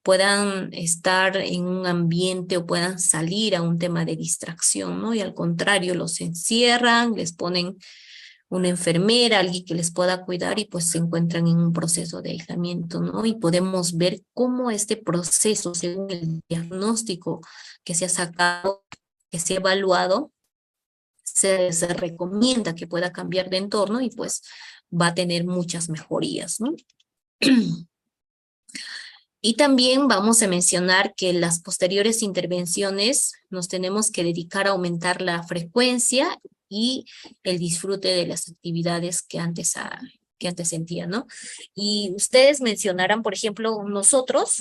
puedan estar en un ambiente o puedan salir a un tema de distracción, ¿no? Y al contrario, los encierran, les ponen una enfermera, alguien que les pueda cuidar y pues se encuentran en un proceso de aislamiento, ¿no? Y podemos ver cómo este proceso, según el diagnóstico que se ha sacado, que se ha evaluado, se recomienda que pueda cambiar de entorno y pues va a tener muchas mejorías, ¿no? Y también vamos a mencionar que las posteriores intervenciones nos tenemos que dedicar a aumentar la frecuencia y el disfrute de las actividades que antes sentían, ¿no? Y ustedes mencionarán, por ejemplo, nosotros,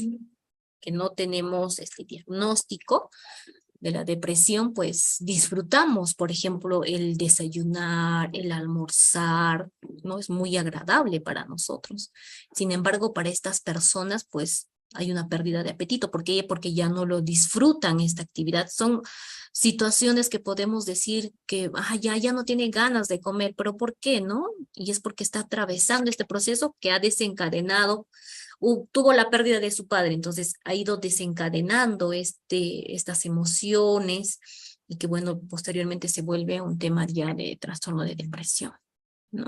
que no tenemos este diagnóstico de la depresión, pues disfrutamos, por ejemplo, el desayunar, el almorzar, ¿no? Es muy agradable para nosotros. Sin embargo, para estas personas, pues hay una pérdida de apetito. ¿Por qué? Porque ya no lo disfrutan esta actividad. Son situaciones que podemos decir que ya no tiene ganas de comer, pero ¿por qué, no? Y es porque está atravesando este proceso que ha desencadenado, tuvo la pérdida de su padre, entonces ha ido desencadenando estas emociones y que bueno, posteriormente se vuelve un tema ya de trastorno de depresión, ¿no?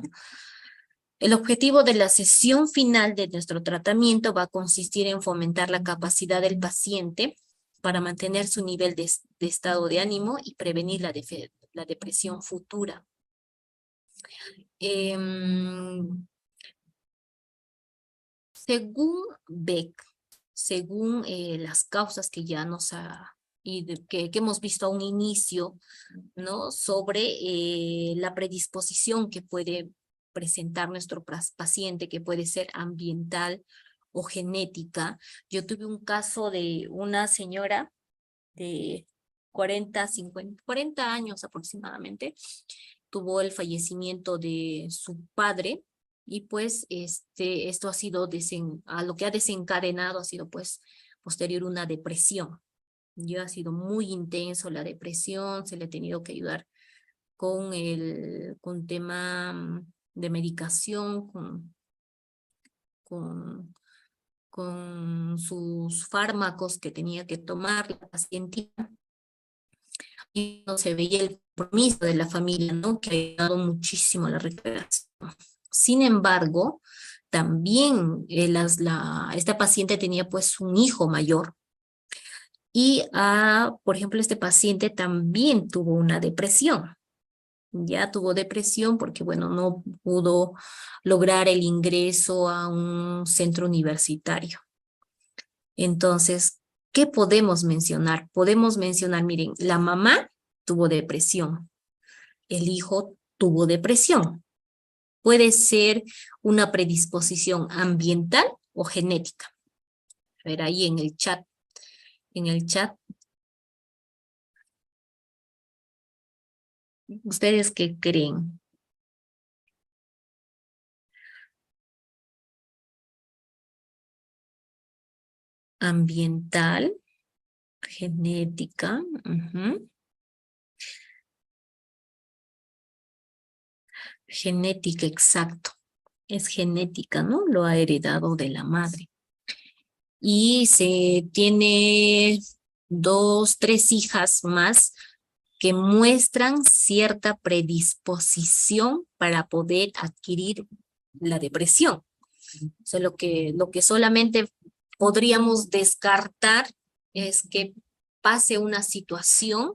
El objetivo de la sesión final de nuestro tratamiento va a consistir en fomentar la capacidad del paciente para mantener su nivel de estado de ánimo y prevenir la depresión futura. Según Beck, según las causas que ya que hemos visto a un inicio, ¿no? Sobre la predisposición que puede presentar nuestro paciente, que puede ser ambiental o genética. Yo tuve un caso de una señora de 40 años aproximadamente, tuvo el fallecimiento de su padre, y pues esto ha sido, a lo que ha desencadenado ha sido pues posterior una depresión. Ya ha sido muy intenso la depresión, se le ha tenido que ayudar con tema de medicación, con sus fármacos que tenía que tomar la paciente, y no se veía el compromiso de la familia, ¿no? Que ha ayudado muchísimo a la recuperación. Sin embargo, también esta paciente tenía pues un hijo mayor, y por ejemplo, este paciente también tuvo una depresión. Ya tuvo depresión porque, bueno, no pudo lograr el ingreso a un centro universitario. Entonces, ¿qué podemos mencionar? Podemos mencionar, miren, la mamá tuvo depresión, el hijo tuvo depresión. Puede ser una predisposición ambiental o genética. A ver, ahí en el chat, ¿ustedes qué creen? Ambiental, genética. Genética, exacto. Es genética, ¿no? Lo ha heredado de la madre. Y se tiene 2, 3 hijas más que muestran cierta predisposición para poder adquirir la depresión. O sea, lo que solamente podríamos descartar es que pase una situación,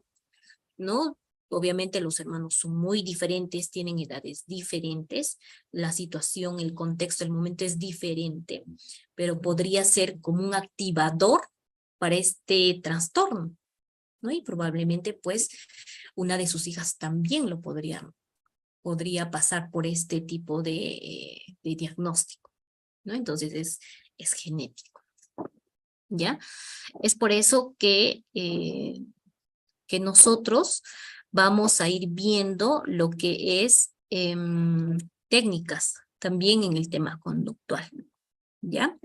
¿no? Obviamente los hermanos son muy diferentes, tienen edades diferentes, la situación, el contexto, el momento es diferente, pero podría ser como un activador para este trastorno, ¿no? Y probablemente pues una de sus hijas también podría pasar por este tipo de diagnóstico, ¿no? Entonces es genético, ¿ya? Es por eso que nosotros vamos a ir viendo lo que es técnicas también en el tema conductual, ¿ya?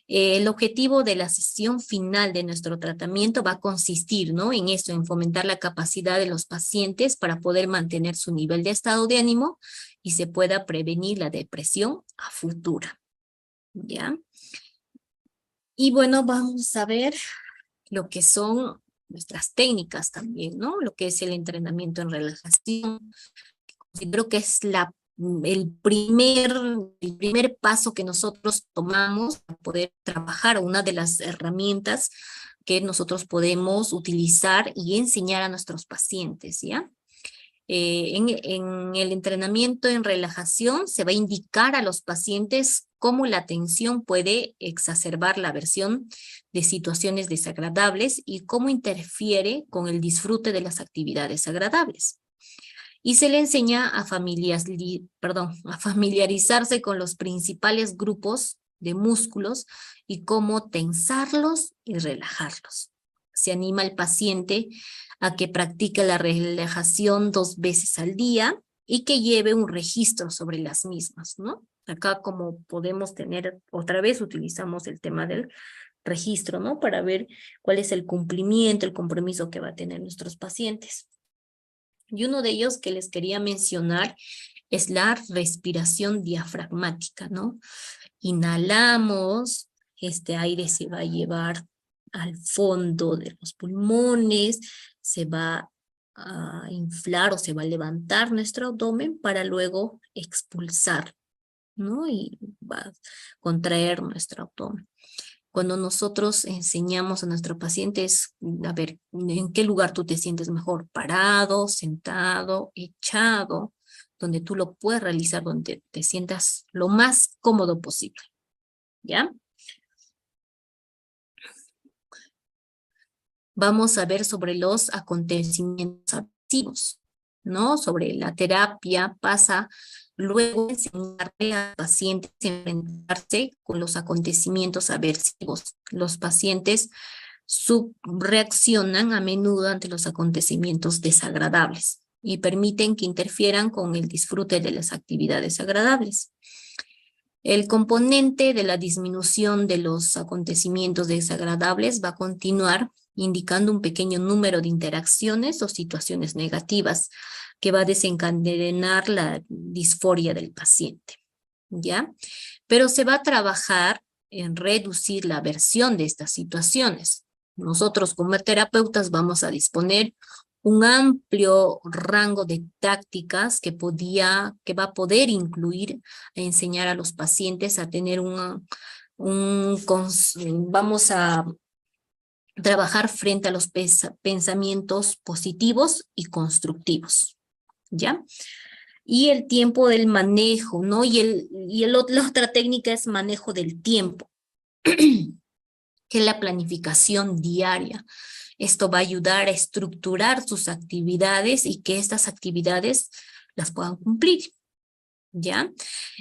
El objetivo de la sesión final de nuestro tratamiento va a consistir, ¿no? En eso, en fomentar la capacidad de los pacientes para poder mantener su nivel de estado de ánimo y se pueda prevenir la depresión a futura, ¿ya? Y bueno, vamos a ver lo que son nuestras técnicas también, ¿no? Lo que es el entrenamiento en relajación. Considero que es el primer paso que nosotros tomamos para poder trabajar, una de las herramientas que nosotros podemos utilizar y enseñar a nuestros pacientes, ¿ya? En el entrenamiento en relajación se va a indicar a los pacientes cómo la tensión puede exacerbar la aversión de situaciones desagradables y cómo interfiere con el disfrute de las actividades agradables. Y se le enseña a familiarizarse con los principales grupos de músculos y cómo tensarlos y relajarlos. Se anima al paciente a que practique la relajación 2 veces al día y que lleve un registro sobre las mismas, ¿no? Acá, como podemos tener, otra vez utilizamos el tema del registro, ¿no? Para ver cuál es el cumplimiento, el compromiso que va a tener nuestros pacientes. Y uno de ellos que les quería mencionar es la respiración diafragmática, ¿no? Inhalamos, este aire se va a llevar al fondo de los pulmones, se va a inflar o se va a levantar nuestro abdomen para luego expulsar, ¿no? Y va a contraer nuestro abdomen. Cuando nosotros enseñamos a nuestros pacientes, a ver, ¿en qué lugar tú te sientes mejor? Parado, sentado, echado, donde tú lo puedes realizar, donde te sientas lo más cómodo posible, ¿ya? Vamos a ver sobre los acontecimientos aversivos, ¿no? Sobre la terapia pasa luego enseñarle a pacientes a enfrentarse con los acontecimientos aversivos. Los pacientes subreaccionan a menudo ante los acontecimientos desagradables y permiten que interfieran con el disfrute de las actividades agradables. El componente de la disminución de los acontecimientos desagradables va a continuar indicando un pequeño número de interacciones o situaciones negativas que va a desencadenar la disforia del paciente, ¿ya? Pero se va a trabajar en reducir la aversión de estas situaciones. Nosotros como terapeutas vamos a disponer un amplio rango de tácticas que va a poder incluir a enseñar a los pacientes a tener vamos a trabajar frente a los pensamientos positivos y constructivos, ¿ya? Y el tiempo del manejo, ¿no? La otra técnica es manejo del tiempo, que es la planificación diaria. Esto va a ayudar a estructurar sus actividades y que estas actividades las puedan cumplir, ¿ya?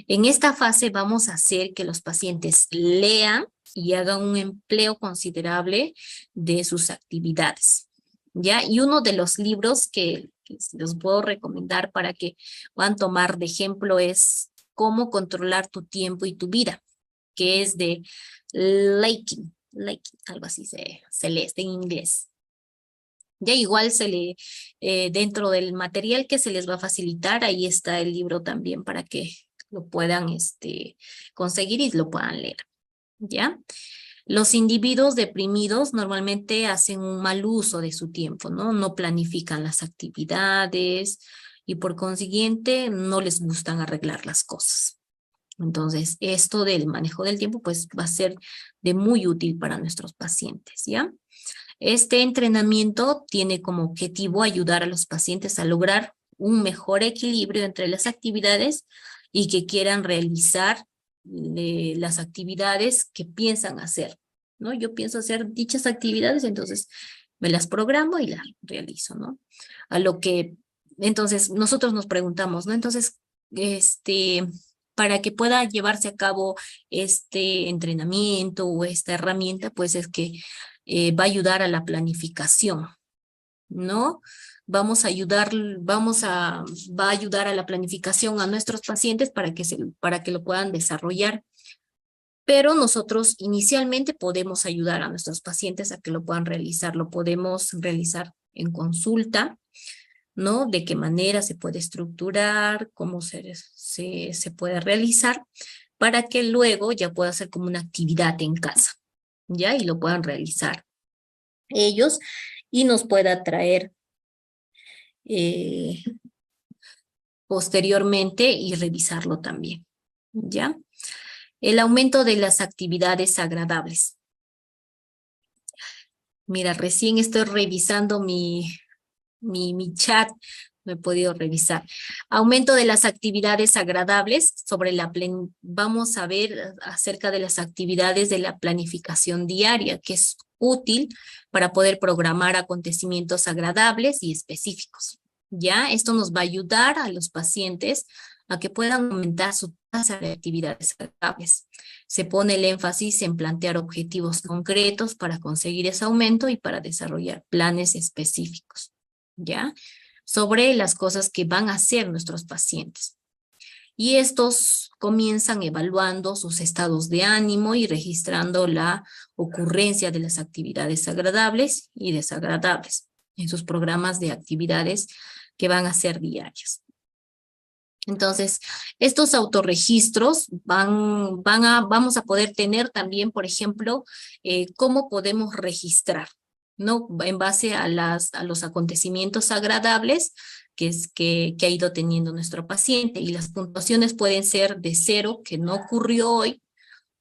En esta fase vamos a hacer que los pacientes lean y hagan un empleo considerable de sus actividades, ¿ya? Y uno de los libros que les puedo recomendar para que puedan tomar de ejemplo es Cómo controlar tu tiempo y tu vida, que es de Lakin, algo así se lee, está en inglés. Ya igual dentro del material que se les va a facilitar, ahí está el libro también para que lo puedan conseguir y lo puedan leer, ¿ya? Los individuos deprimidos normalmente hacen un mal uso de su tiempo, ¿no? No planifican las actividades y por consiguiente no les gustan arreglar las cosas. Entonces, esto del manejo del tiempo pues va a ser de muy útil para nuestros pacientes, ¿ya? Este entrenamiento tiene como objetivo ayudar a los pacientes a lograr un mejor equilibrio entre las actividades y que quieran realizar las actividades que piensan hacer, ¿no? Yo pienso hacer dichas actividades, entonces me las programo y las realizo, ¿no? Entonces nosotros nos preguntamos, ¿no? Entonces, para que pueda llevarse a cabo este entrenamiento o esta herramienta, pues es que va a ayudar a la planificación, ¿no? Va a ayudar a la planificación a nuestros pacientes para que lo puedan desarrollar. Pero nosotros inicialmente podemos ayudar a nuestros pacientes a que lo puedan realizar. Lo podemos realizar en consulta, ¿no? De qué manera se puede estructurar, cómo se puede realizar, para que luego ya pueda ser como una actividad en casa, ¿ya? Y lo puedan realizar ellos y nos pueda traer posteriormente y revisarlo también, ¿ya? El aumento de las actividades agradables. Mira, recién estoy revisando mi chat, no he podido revisar. Aumento de las actividades agradables vamos a ver acerca de las actividades de la planificación diaria, que es útil para poder programar acontecimientos agradables y específicos. ¿Ya? Esto nos va a ayudar a los pacientes a que puedan aumentar su tasa de actividades agradables. Se pone el énfasis en plantear objetivos concretos para conseguir ese aumento y para desarrollar planes específicos, ¿ya? Sobre las cosas que van a hacer nuestros pacientes. Y estos comienzan evaluando sus estados de ánimo y registrando la ocurrencia de las actividades agradables y desagradables en sus programas de actividades que van a ser diarios. Entonces, estos autorregistros vamos a poder tener también, por ejemplo, cómo podemos registrar, ¿no? En base a los acontecimientos agradables que ha ido teniendo nuestro paciente. Y las puntuaciones pueden ser de 0, que no ocurrió hoy,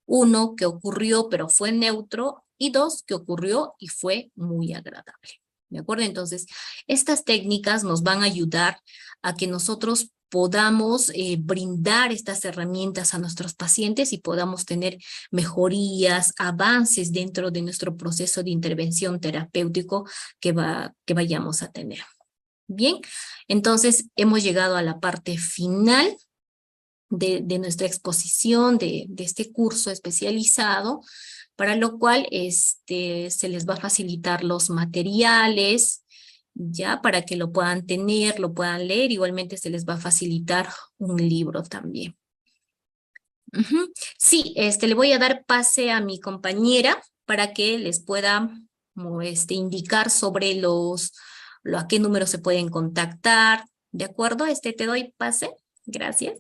1, que ocurrió pero fue neutro, y 2, que ocurrió y fue muy agradable. ¿De acuerdo? Entonces, estas técnicas nos van a ayudar a que nosotros podamos brindar estas herramientas a nuestros pacientes y podamos tener mejorías, avances dentro de nuestro proceso de intervención terapéutico que vayamos a tener. Bien, entonces hemos llegado a la parte final de nuestra exposición de este curso especializado, para lo cual se les va a facilitar los materiales, ya para que lo puedan tener, lo puedan leer. Igualmente se les va a facilitar un libro también. Sí, le voy a dar pase a mi compañera para que les pueda indicar sobre a qué número se pueden contactar. ¿De acuerdo? Te doy pase. Gracias.